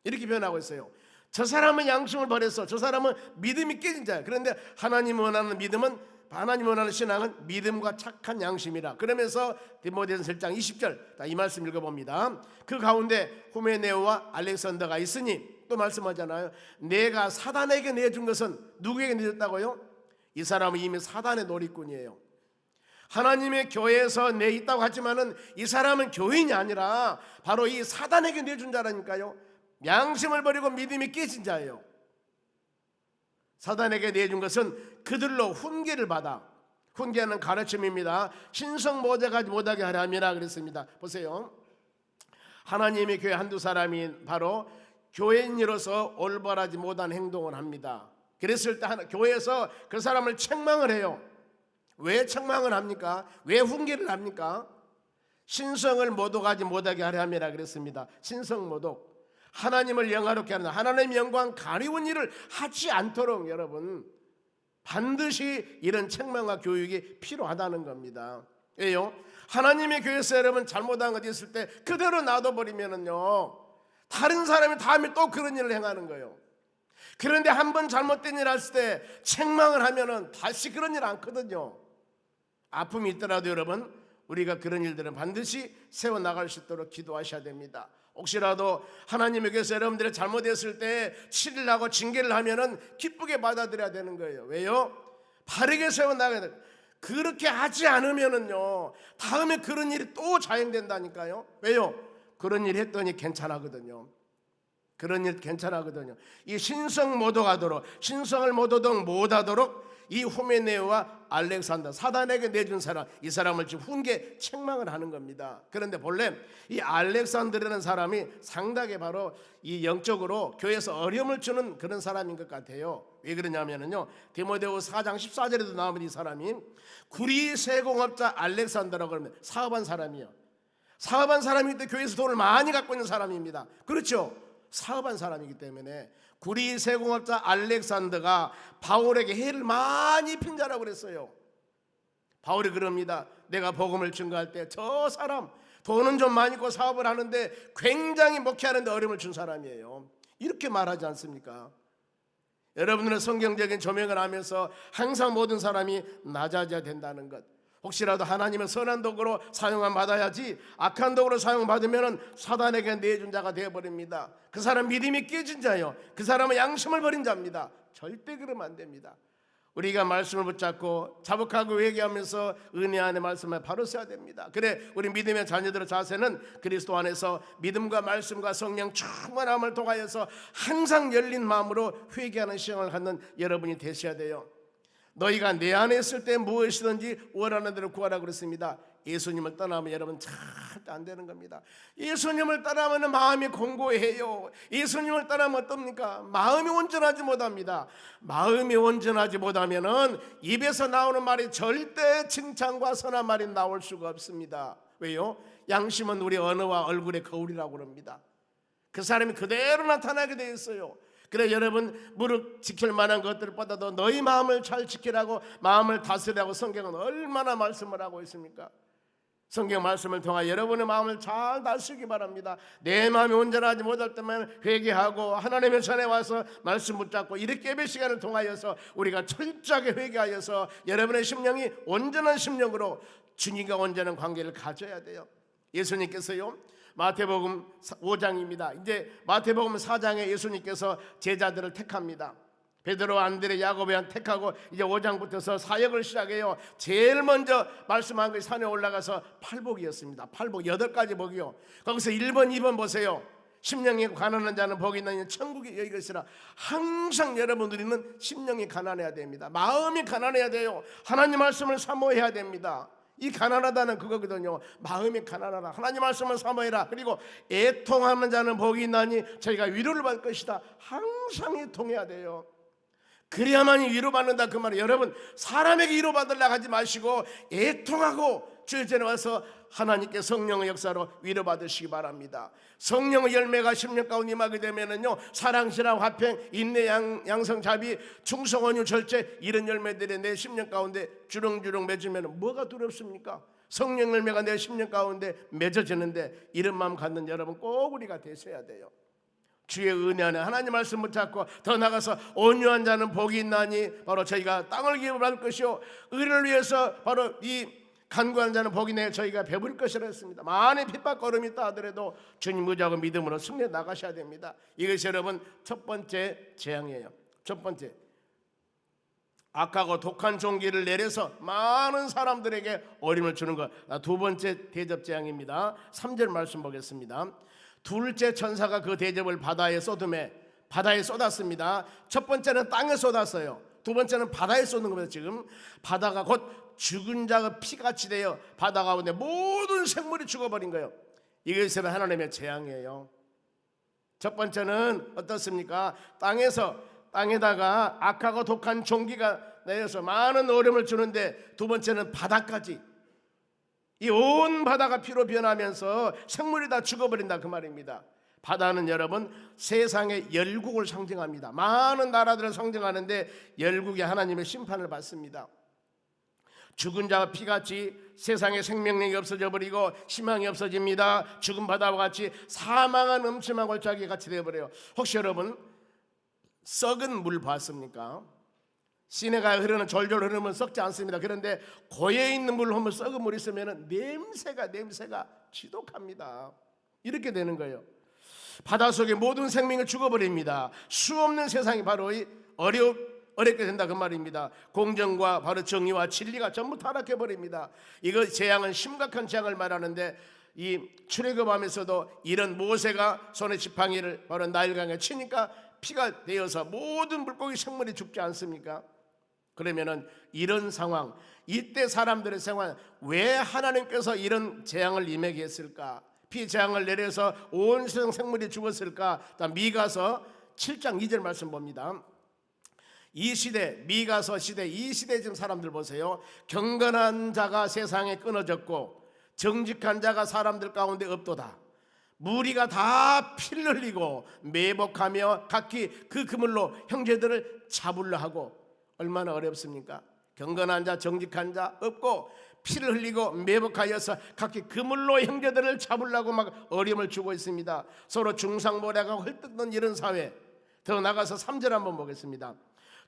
S3: 이렇게 표현하고 있어요. 저 사람은 양심을 버렸어. 저 사람은 믿음이 깨진 자야. 그런데 하나님 원하는 믿음은, 하나님 원하는 신앙은 믿음과 착한 양심이라. 그러면서 디모데전서 1장 20절 이 말씀 읽어봅니다. 그 가운데 후메네오와 알렉산더가 있으니, 또 말씀하잖아요. 내가 사단에게 내준 것은 누구에게 내줬다고요? 이 사람은 이미 사단의 놀이꾼이에요. 하나님의 교회에서 내 있다고 하지만은 이 사람은 교인이 아니라 바로 이 사단에게 내준 자라니까요. 양심을 버리고 믿음이 깨진 자예요. 사단에게 내준 것은 그들로 훈계를 받아, 훈계하는 가르침입니다. 신성 모독하지 못하게 하려 함이라 그랬습니다. 보세요, 하나님의 교회 한두 사람이 바로 교인으로서 올바르지 못한 행동을 합니다. 그랬을 때 교회에서 그 사람을 책망을 해요. 왜 책망을 합니까? 왜 훈계를 합니까? 신성을 모독하지 못하게 하려 함이라 그랬습니다. 신성 모독, 하나님을 영화롭게 하는, 하나님의 영광 가리운 일을 하지 않도록 여러분 반드시 이런 책망과 교육이 필요하다는 겁니다. 왜요? 하나님의 교회에서 여러분 잘못한 것 있을 때 그대로 놔둬버리면은요, 다른 사람이 다음에 또 그런 일을 행하는 거예요. 그런데 한번 잘못된 일 했을 때 책망을 하면은 다시 그런 일 않거든요. 아픔이 있더라도 여러분, 우리가 그런 일들은 반드시 세워나갈 수 있도록 기도하셔야 됩니다. 혹시라도 하나님의 교회에서 여러분들이 잘못했을 때 치를 하고 징계를 하면은 기쁘게 받아들여야 되는 거예요. 왜요? 바르게 세워나가야 돼요. 그렇게 하지 않으면은요, 다음에 그런 일이 또 자행된다니까요. 왜요? 그런 일 했더니 괜찮아거든요. 그런 일 괜찮아거든요. 이 신성 모독하도록, 신성을 모독 못하도록 이 후메네오와 알렉산더, 사단에게 내준 사람, 이 사람을 지금 훈계 책망을 하는 겁니다. 그런데 본래 이 알렉산더라는 사람이 상당히 바로 이 영적으로 교회에서 어려움을 주는 그런 사람인 것 같아요. 왜 그러냐면요, 디모데후서 4장 14절에도 나오는 이 사람이 구리 세공업자 알렉산더라고 하면 사업한 사람이에요. 사업한 사람이기 때문에 교회에서 돈을 많이 갖고 있는 사람입니다. 그렇죠? 사업한 사람이기 때문에 구리 세공업자 알렉산더가 바울에게 해를 많이 입힌 자라고 그랬어요. 바울이 그럽니다. 내가 복음을 증거할 때 저 사람 돈은 좀 많이 있고 사업을 하는데 굉장히 목회하는데 어려움을 준 사람이에요. 이렇게 말하지 않습니까? 여러분들은 성경적인 조명을 하면서 항상 모든 사람이 낮아져야 된다는 것, 혹시라도 하나님의 선한 도구로 사용을 받아야지 악한 도구로 사용받으면 사단에게 내준 자가 되어버립니다. 그 사람 믿음이 깨진 자예요. 그 사람은 양심을 버린 자입니다. 절대 그러면 안 됩니다. 우리가 말씀을 붙잡고 자복하고 회개하면서 은혜 안에 말씀을 바로 써야 됩니다. 그래 우리 믿음의 자녀들의 자세는 그리스도 안에서 믿음과 말씀과 성령 충만함을 통하여서 항상 열린 마음으로 회개하는 시간을 갖는 여러분이 되셔야 돼요. 너희가 내 안에 있을 때 무엇이든지 원하는 대로 구하라 그랬습니다. 예수님을 떠나면 여러분 절대 안 되는 겁니다. 예수님을 떠나면 마음이 공고해요. 예수님을 떠나면 어떻습니까? 마음이 온전하지 못합니다. 마음이 온전하지 못하면은 입에서 나오는 말이 절대 칭찬과 선한 말이 나올 수가 없습니다. 왜요? 양심은 우리 언어와 얼굴의 거울이라고 합니다. 그 사람이 그대로 나타나게 되어 있어요. 그래 여러분, 무릇 지킬 만한 것들보다도 너희 마음을 잘 지키라고, 마음을 다스리라고 성경은 얼마나 말씀을 하고 있습니까? 성경 말씀을 통하여 여러분의 마음을 잘 다스리기 바랍니다. 내 마음이 온전하지 못할 때만 회개하고 하나님의 전에 와서 말씀 붙잡고 이렇게 예배 시간을 통하여서 우리가 철저하게 회개하여서 여러분의 심령이 온전한 심령으로 주님과 온전한 관계를 가져야 돼요. 예수님께서요, 마태복음 5장입니다. 이제 마태복음 4장에 예수님께서 제자들을 택합니다. 베드로, 안드레, 야고보 한 택하고 이제 5장부터서 사역을 시작해요. 제일 먼저 말씀한 것이 산에 올라가서 팔복이었습니다. 팔복 8가지 복이요. 거기서 1번, 2번 보세요. 심령이 가난한 자는 복이 있나니 천국이 여기 것이라. 항상 여러분 우리는 심령이 가난해야 됩니다. 마음이 가난해야 돼요. 하나님 말씀을 사모해야 됩니다. 이 가난하다는 그거거든요. 마음이 가난하라. 하나님 말씀을 사모해라. 그리고 애통하는 자는 복이 있나니 저희가 위로를 받을 것이다. 항상 애통해야 돼요. 그래야만이 위로받는다 그 말이에요. 여러분, 사람에게 위로받으려고 하지 마시고 애통하고 주의 전에 와서 하나님께 성령의 역사로 위로받으시기 바랍니다. 성령의 열매가 심령 가운데 임하게 되면은요, 사랑, 신앙, 화평, 인내, 양성, 자비, 충성, 온유, 절제, 이런 열매들이 내 심령 가운데 주렁주렁 맺으면 뭐가 두렵습니까? 성령 열매가 내 심령 가운데 맺어지는데 이런 마음 갖는 여러분 꼭 우리가 되셔야 돼요. 주의 은혜 안에 하나님 말씀 붙잡고 더 나가서 온유한 자는 복이 있나니 바로 저희가 땅을 기업할 것이요 의를 위해서 바로 이 간구하는 자는 복이 내 저희가 배부를 것이라 했습니다. 많은 핍박거름이 있다 하더라도 주님 의지하고 믿음으로 승리해 나가셔야 됩니다. 이것이 여러분 첫 번째 재앙이에요. 첫 번째, 악하고 독한 종기를 내려서 많은 사람들에게 어림을 주는 것. 두 번째 대접 재앙입니다. 3절 말씀 보겠습니다. 둘째 천사가 그 대접을 바다에 쏟았습니다. 첫 번째는 땅에 쏟았어요. 두 번째는 바다에 쏟는 겁니다. 지금 바다가 곧 죽은 자가 피같이 되어 바다 가운데 모든 생물이 죽어버린 거예요. 이것이 하나님의 재앙이에요. 첫 번째는 어떻습니까? 땅에다가 악하고 독한 종기가 내려서 많은 어려움을 주는데, 두 번째는 바다까지, 이 온 바다가 피로 변하면서 생물이 다 죽어버린다 그 말입니다. 바다는 여러분 세상의 열국을 상징합니다. 많은 나라들을 상징하는데 열국이 하나님의 심판을 받습니다. 죽은 자가 피같이 세상에 생명력이 없어져 버리고 희망이 없어집니다. 죽은 바다와 같이 사망한 음침한 골짜기 같이 되어버려요. 혹시 여러분 썩은 물 봤습니까? 시내가 흐르는 졸졸 흐르면 썩지 않습니다. 그런데 고에 있는 물을 보면 썩은 물이 있으면 냄새가 지독합니다. 이렇게 되는 거예요. 바닷속의 모든 생명이 죽어버립니다. 수없는 세상이 바로 어렵게 된다 그 말입니다. 공정과 바로 정의와 진리가 전부 타락해버립니다. 이거 재앙은 심각한 재앙을 말하는데, 이 출애굽하면서도 이런 모세가 손에 지팡이를 바로 나일강에 치니까 피가 되어서 모든 물고기 생물이 죽지 않습니까? 그러면은 이런 상황, 이때 사람들의 상황, 왜 하나님께서 이런 재앙을 임하게 했을까? 피 재앙을 내려서 온 세상 생물이 죽었을까? 미가서 7장 2절 말씀 봅니다. 이 시대, 미가서 시대, 이 시대 지금 사람들 보세요. 경건한 자가 세상에 끊어졌고 정직한 자가 사람들 가운데 없도다. 무리가 다 피를 흘리고 매복하며 각기 그 그물로 형제들을 잡으려 하고. 얼마나 어렵습니까? 경건한 자, 정직한 자 없고 피를 흘리고 매복하여서 각기 그물로 형제들을 잡으려고 막 어려움을 주고 있습니다. 서로 중상모략하고 헐뜯는 이런 사회. 더 나가서 3절 한번 보겠습니다.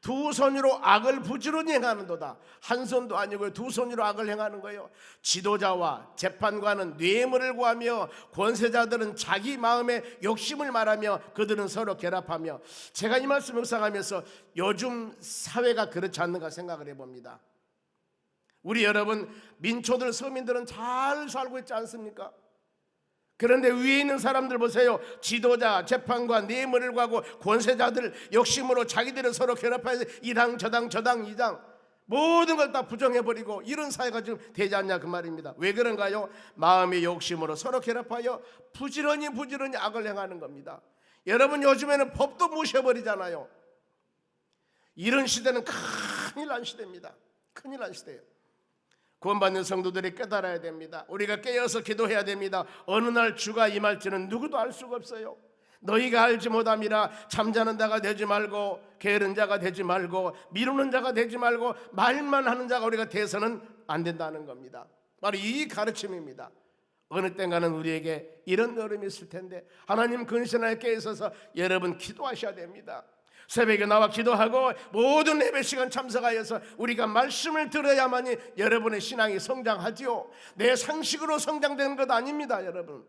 S3: 두 손으로 악을 부지런히 행하는도다. 한 손도 아니고 두 손으로 악을 행하는 거예요. 지도자와 재판관은 뇌물을 구하며 권세자들은 자기 마음의 욕심을 말하며 그들은 서로 결합하며. 제가 이 말씀 묵상하면서 요즘 사회가 그렇지 않는가 생각을 해봅니다. 우리 여러분 민초들, 서민들은 잘 살고 있지 않습니까? 그런데 위에 있는 사람들 보세요. 지도자, 재판관, 뇌물을 구하고 권세자들 욕심으로 자기들은 서로 결합해서 이 당 저당 이 당 모든 걸 다 부정해버리고 이런 사회가 지금 되지 않냐 그 말입니다. 왜 그런가요? 마음의 욕심으로 서로 결합하여 부지런히 악을 행하는 겁니다. 여러분 요즘에는 법도 무시해버리잖아요. 이런 시대는 큰일 난 시대입니다. 큰일 난 시대예요. 구원받는 성도들이 깨달아야 됩니다. 우리가 깨어서 기도해야 됩니다. 어느 날 주가 임할지는 누구도 알 수가 없어요. 너희가 알지 못함이라. 잠자는 자가 되지 말고 게으른 자가 되지 말고 미루는 자가 되지 말고 말만 하는 자가 우리가 돼서는 안 된다는 겁니다. 바로 이 가르침입니다. 어느 때가는 우리에게 이런 어려움이 있을 텐데 하나님 근신하게 깨어 있어서 여러분 기도하셔야 됩니다. 새벽에 나와 기도하고 모든 예배 시간 참석하여서 우리가 말씀을 들어야만이 여러분의 신앙이 성장하지요. 내 상식으로 성장되는 것 아닙니다. 여러분,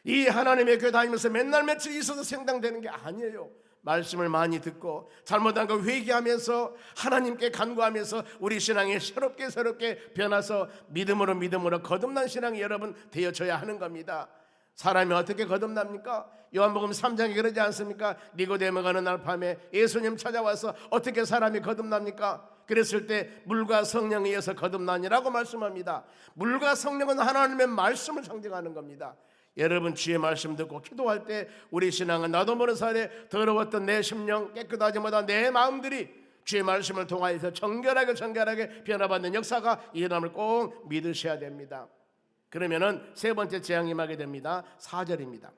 S3: 이 하나님의 교회 다니면서 맨날 며칠 있어서 성장되는 게 아니에요. 말씀을 많이 듣고 잘못한 거 회개하면서 하나님께 간구하면서 우리 신앙이 새롭게 변화서 믿음으로 거듭난 신앙이 여러분 되어져야 하는 겁니다. 사람이 어떻게 거듭납니까? 요한복음 3장에 그러지 않습니까? 니고데모가 어느 날 밤에 예수님 찾아와서 어떻게 사람이 거듭납니까? 그랬을 때 물과 성령에 의해서 거듭나니라고 말씀합니다. 물과 성령은 하나님의 말씀을 상징하는 겁니다. 여러분 주의 말씀 듣고 기도할 때 우리 신앙은 나도 모르는 사이에 더러웠던 내 심령, 깨끗하지 못한 내 마음들이 주의 말씀을 통하여서 정결하게 변화받는 역사가 일어남을 꼭 믿으셔야 됩니다. 그러면은 세 번째 재앙이 임하게 됩니다. 4절입니다.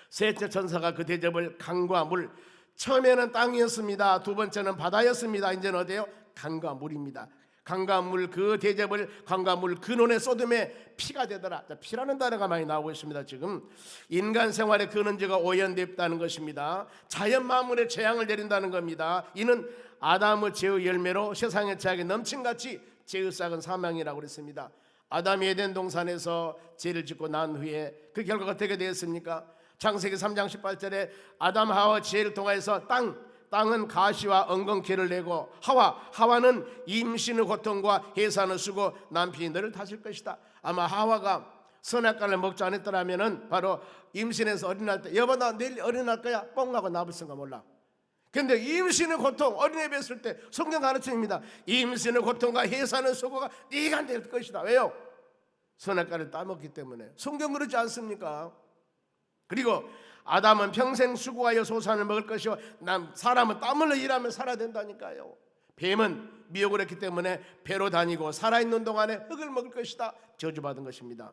S3: 셋째 천사가 그 대접을 강과 물, 처음에는 땅이었습니다. 두 번째는 바다였습니다. 이제는 어디요? 강과 물입니다. 강과 물 그 대접을 강과 물 근원의 소돔에 피가 되더라. 피라는 단어가 많이 나오고 있습니다. 지금 인간 생활의 근원지가 오염됐다는 것입니다. 자연 만물에 재앙을 내린다는 겁니다. 이는 아담의 죄의 열매로 세상의 죄악이 넘친같이 죄의 싹은 사망이라고 그랬습니다. 아담이 에덴 동산에서 죄를 짓고 난 후에 그 결과가 어떻게 되었습니까? 창세기 3장 18절에 아담 하와 죄를 통하여서 땅은 가시와 엉겅퀴를 내고 하와는 임신의 고통과 해산의 수고 남편이 너를 다스릴 것이다. 아마 하와가 선악과를 먹지 않았더라면은 바로 임신해서 어린날 때 여보 나 내일 어린날 거야 뻥 하고 나불선가 몰라. 근데 임신의 고통 어린애 뵀을 때 성경 가르침입니다. 임신의 고통과 해산의 수고가 네가 될 것이다. 왜요? 선악과를 따먹기 때문에. 성경 그러지 않습니까? 그리고 아담은 평생 수고하여 소산을 먹을 것이요 사람은 땀 흘려 일하면 살아야 된다니까요. 뱀은 미혹을 했기 때문에 배로 다니고 살아있는 동안에 흙을 먹을 것이다. 저주받은 것입니다.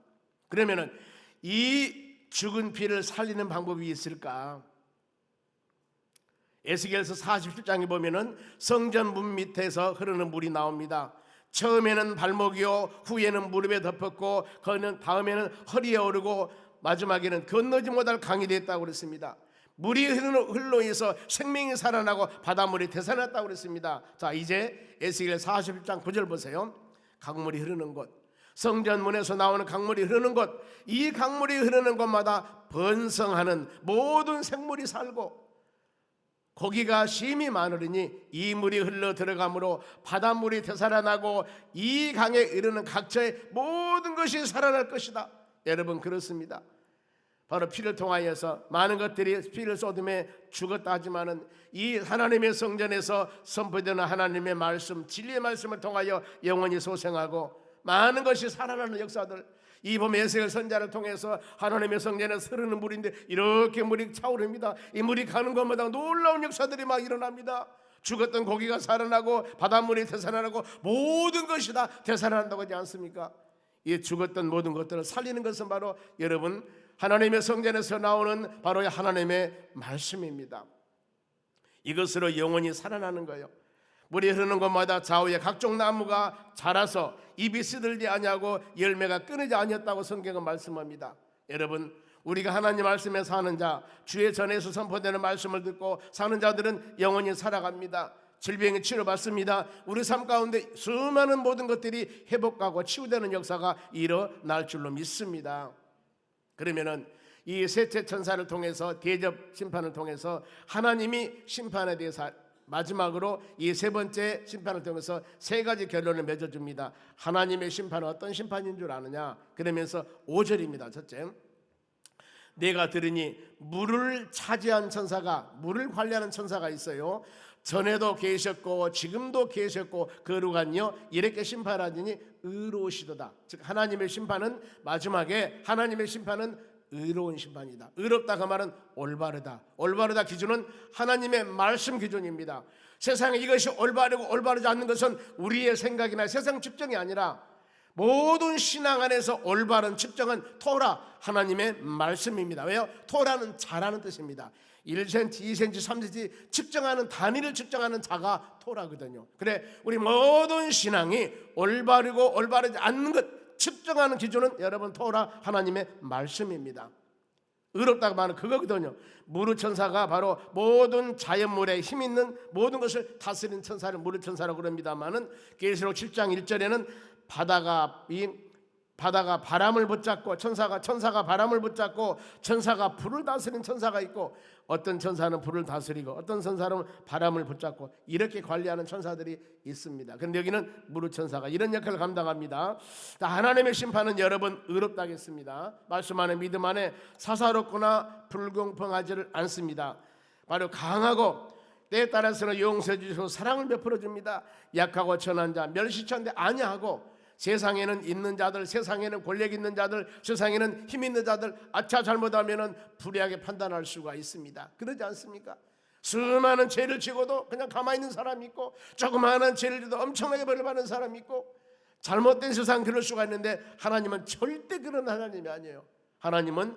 S3: 그러면은 이 죽은 피를 살리는 방법이 있을까? 에스겔서 47장에 보면은 성전 문 밑에서 흐르는 물이 나옵니다. 처음에는 발목이요 후에는 무릎에 덮었고 다음에는 허리에 오르고 마지막에는 건너지 못할 강이 됐다고 그랬습니다. 물이 흘러서 생명이 살아나고 바닷물이 되살아났다고 그랬습니다. 자, 이제 에스겔 41장 9절 보세요. 강물이 흐르는 곳, 성전문에서 나오는 강물이 흐르는 곳, 이 강물이 흐르는 곳마다 번성하는 모든 생물이 살고 고기가 심히 많으니 이 물이 흘러 들어가므로 바닷물이 되살아나고 이 강에 이르는 각처의 모든 것이 살아날 것이다. 여러분 그렇습니다. 바로 피를 통하여서 많은 것들이 피를 쏟음에 죽었다 하지만은 이 하나님의 성전에서 선포되는 하나님의 말씀, 진리의 말씀을 통하여 영원히 소생하고 많은 것이 살아나는 역사들, 이 봄 에스겔 선자를 통해서 하나님의 성전에서 흐르는 물인데 이렇게 물이 차오릅니다. 이 물이 가는 곳마다 놀라운 역사들이 막 일어납니다. 죽었던 고기가 살아나고 바닷물이 되살아나고 모든 것이 다 되살아난다고 하지 않습니까? 이 죽었던 모든 것들을 살리는 것은 바로 여러분 하나님의 성전에서 나오는 바로 하나님의 말씀입니다. 이것으로 영원히 살아나는 거예요. 물이 흐르는 곳마다 좌우에 각종 나무가 자라서 잎이 시들지 아니하고 열매가 끊이지 아니었다고 성경은 말씀합니다. 여러분 우리가 하나님 말씀에 사는 자, 주의 전에서 선포되는 말씀을 듣고 사는 자들은 영원히 살아갑니다. 질병이 치료받습니다. 우리 삶 가운데 수많은 모든 것들이 회복하고 치유되는 역사가 일어날 줄로 믿습니다. 그러면은 이 셋째 천사를 통해서 대접 심판을 통해서 하나님이 심판에 대해서 마지막으로 이 세 번째 심판을 통해서 세 가지 결론을 맺어줍니다. 하나님의 심판은 어떤 심판인 줄 아느냐? 그러면서 5절입니다. 첫째, 내가 들으니 물을 차지한 천사가, 물을 관리하는 천사가 있어요. 전에도 계셨고 지금도 계셨고 거룩한요 이렇게 심판하더니 의로우시도다. 즉 하나님의 심판은 마지막에 하나님의 심판은 의로운 심판이다. 의롭다 그 말은 올바르다. 올바르다 기준은 하나님의 말씀 기준입니다. 세상에 이것이 올바르고 올바르지 않는 것은 우리의 생각이나 세상 측정이 아니라 모든 신앙 안에서 올바른 측정은 토라 하나님의 말씀입니다. 왜요? 토라는 자라는 뜻입니다. 1cm, 2cm, 3cm 측정하는 단위를 측정하는 자가 토라거든요. 그래 우리 모든 신앙이 올바르고 올바르지 않는 것 측정하는 기준은 여러분 토라 하나님의 말씀입니다. 의롭다고 말하는 그거거든요. 무르 천사가 바로 모든 자연물에 힘 있는 모든 것을 다스리는 천사를 무르 천사라고 그럽니다만은 계시록 7장 1절에는 바다가 바람을 붙잡고 천사가 바람을 붙잡고 천사가 불을 다스리는 천사가 있고 어떤 천사는 불을 다스리고 어떤 천사는 바람을 붙잡고 이렇게 관리하는 천사들이 있습니다. 그런데 여기는 무르 천사가 이런 역할을 감당합니다. 하나님의 심판은 여러분 의롭다겠습니다. 말씀 안에 믿음 안에 사사롭거나 불공평하지를 않습니다. 바로 강하고 때에 따라서는 용서해 주시고 사랑을 베풀어 줍니다. 약하고 천한 자 멸시천대 아니하고 세상에는 있는 자들, 세상에는 권력 있는 자들, 세상에는 힘 있는 자들 아차 잘못하면은 불의하게 판단할 수가 있습니다. 그러지 않습니까? 수많은 죄를 지고도 그냥 가만히 있는 사람이 있고 조그마한 죄를 지도 엄청나게 벌을 받는 사람이 있고 잘못된 세상 그럴 수가 있는데 하나님은 절대 그런 하나님이 아니에요. 하나님은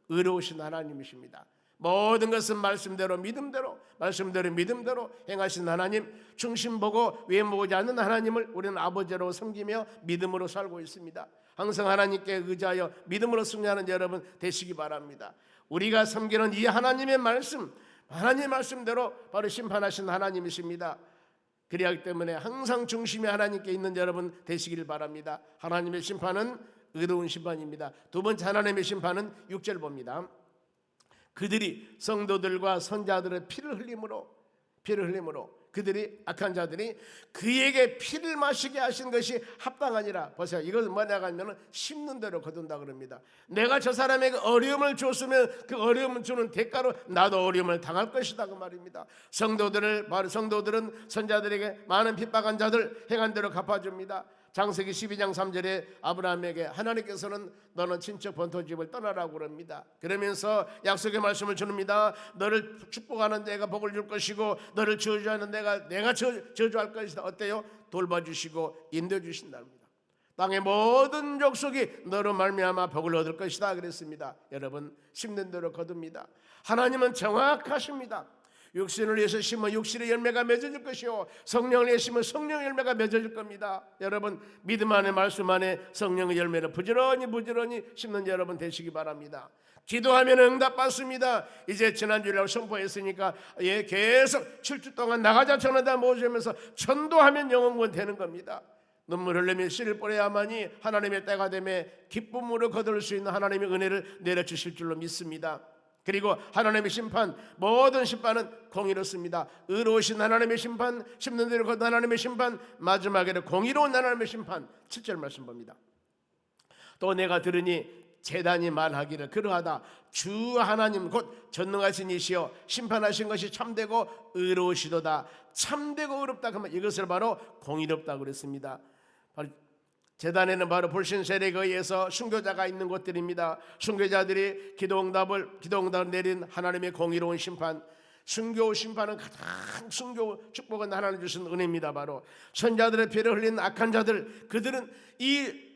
S3: 의로우신 하나님이십니다. 모든 것은 말씀대로 믿음대로 말씀대로 믿음대로 행하신 하나님 중심 보고 외모 보지 않는 하나님을 우리는 아버지로 섬기며 믿음으로 살고 있습니다. 항상 하나님께 의지하여 믿음으로 승리하는 여러분 되시기 바랍니다. 우리가 섬기는 이 하나님의 말씀 하나님의 말씀대로 바로 심판하신 하나님이십니다. 그리하기 때문에 항상 중심이 하나님께 있는 여러분 되시기를 바랍니다. 하나님의 심판은 의로운 심판입니다. 두 번째 하나님의 심판은 6절 봅니다. 그들이 성도들과 선자들의 피를 흘림으로 그들이 악한 자들이 그에게 피를 마시게 하신 것이 합당하니라. 보세요. 이것은 뭐냐 하면 심는 대로 거둔다 그럽니다. 내가 저 사람에게 어려움을 줬으면 그 어려움을 주는 대가로 나도 어려움을 당할 것이다 그 말입니다. 성도들은 선자들에게 많은 핍박한 자들 행한 대로 갚아줍니다. 창세기 12장 3절에 아브라함에게 하나님께서는 너는 친척 본토집을 떠나라고 그럽니다. 그러면서 약속의 말씀을 주릅니다. 너를 축복하는 내가 복을 줄 것이고 너를 저주하는 내가 저주할 것이다. 어때요? 돌봐주시고 인도해주신답니다. 땅의 모든 족속이 너로 말미암아 복을 얻을 것이다 그랬습니다. 여러분 심는 대로 거둡니다. 하나님은 정확하십니다. 육신을 위해서 심으면 육신의 열매가 맺어질 것이요 성령을 위해 심으면 성령의 열매가 맺어질 겁니다. 여러분 믿음 안에 말씀 안에 성령의 열매를 부지런히 심는 여러분 되시기 바랍니다. 기도하면 응답받습니다. 이제 지난주에 선포했으니까 계속 7주 동안 나가자 전하다 모시면서 전도하면 영원군 되는 겁니다. 눈물 흘리며 씨를 뿌려야만이 하나님의 때가 되매 기쁨으로 거둘 수 있는 하나님의 은혜를 내려주실 줄로 믿습니다. 그리고 하나님의 심판 모든 심판은 공의롭습니다. 의로우신 하나님의 심판 심는 대로 거둔 하나님의 심판 마지막에는 공의로운 하나님의 심판 7절 말씀 봅니다. 또 내가 들으니 제단이 말하기를 그러하다 주 하나님 곧 전능하신 이시여 심판하신 것이 참되고 의로우시도다. 참되고 의롭다 하면 이것을 바로 공의롭다고 그랬습니다. 바로 제단에는 바로 불신 세력에 의해서 순교자가 있는 곳들입니다. 순교자들이 기도응답을 내린 하나님의 공의로운 심판, 순교 심판은 가장 순교 축복은 하나님 주신 은혜입니다. 바로 선자들의 피를 흘린 악한 자들, 그들은 이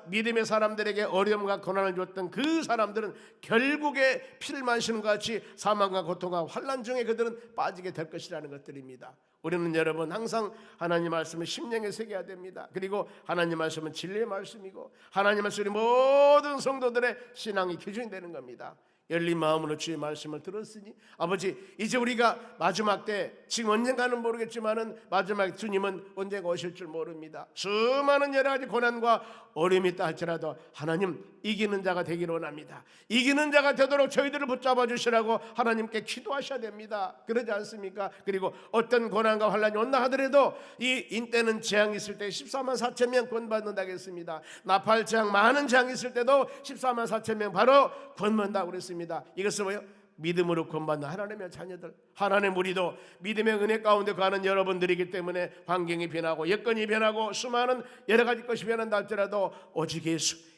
S3: 믿음의 사람들에게 어려움과 고난을 줬던 그 사람들은 결국에 피를 마시는 것 같이 사망과 고통과 환난 중에 그들은 빠지게 될 것이라는 것들입니다. 우리는 여러분 항상 하나님 말씀을 심령에 새겨야 됩니다. 그리고 하나님 말씀은 진리의 말씀이고 하나님 말씀이 모든 성도들의 신앙의 기준이 되는 겁니다. 열린 마음으로 주의 말씀을 들었으니 아버지 이제 우리가 마지막 때 지금 언젠가는 모르겠지만은 마지막 주님은 언제가 오실 줄 모릅니다. 수많은 여러 가지 고난과 어려움이 있다 할지라도 하나님 이기는 자가 되기를 원합니다. 이기는 자가 되도록 저희들을 붙잡아 주시라고 하나님께 기도하셔야 됩니다. 그러지 않습니까? 그리고 어떤 고난과 환난이 온다 하더라도 이 인때는 재앙이 있을 때 14만 4천 명 구원받는다고 했습니다. 나팔 재앙 많은 재앙이 있을 때도 14만 4천 명 바로 구원받는다고 그랬습니다. 이것은 뭐예요? 믿음으로 구원받는 하나님의 자녀들, 하나님의 무리도 믿음의 은혜 가운데 가는 여러분들이기 때문에 환경이 변하고 여건이 변하고 수많은 여러 가지 것이 변한다 할지라도 오직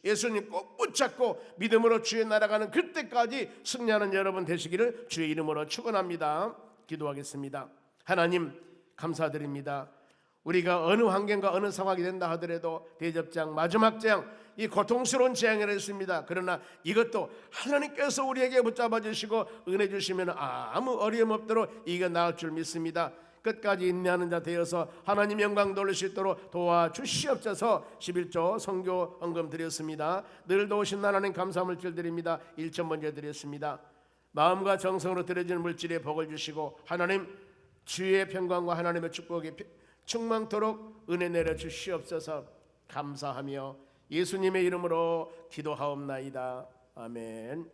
S3: 예수님 꼭 붙잡고 믿음으로 주의 나아가는 그때까지 승리하는 여러분 되시기를 주의 이름으로 축원합니다. 기도하겠습니다. 하나님 감사드립니다. 우리가 어느 환경과 어느 상황이 된다 하더라도 대접장 마지막 재앙, 이 고통스러운 재앙이라 했습니다. 그러나 이것도 하나님께서 우리에게 붙잡아 주시고 은혜 주시면 아무 어려움 없도록 이겨 나갈 줄 믿습니다. 끝까지 인내하는 자 되어서 하나님 영광 돌릴 수 있도록 도와주시옵소서. 11조 성교 헌금 드렸습니다. 늘 도우신 하나님 감사함을 드립니다. 1천 먼저 드렸습니다. 마음과 정성으로 드려지는 물질에 복을 주시고 하나님 주의 평강과 하나님의 축복이 충만토록 은혜 내려 주시옵소서. 감사하며 예수님의 이름으로 기도하옵나이다. 아멘.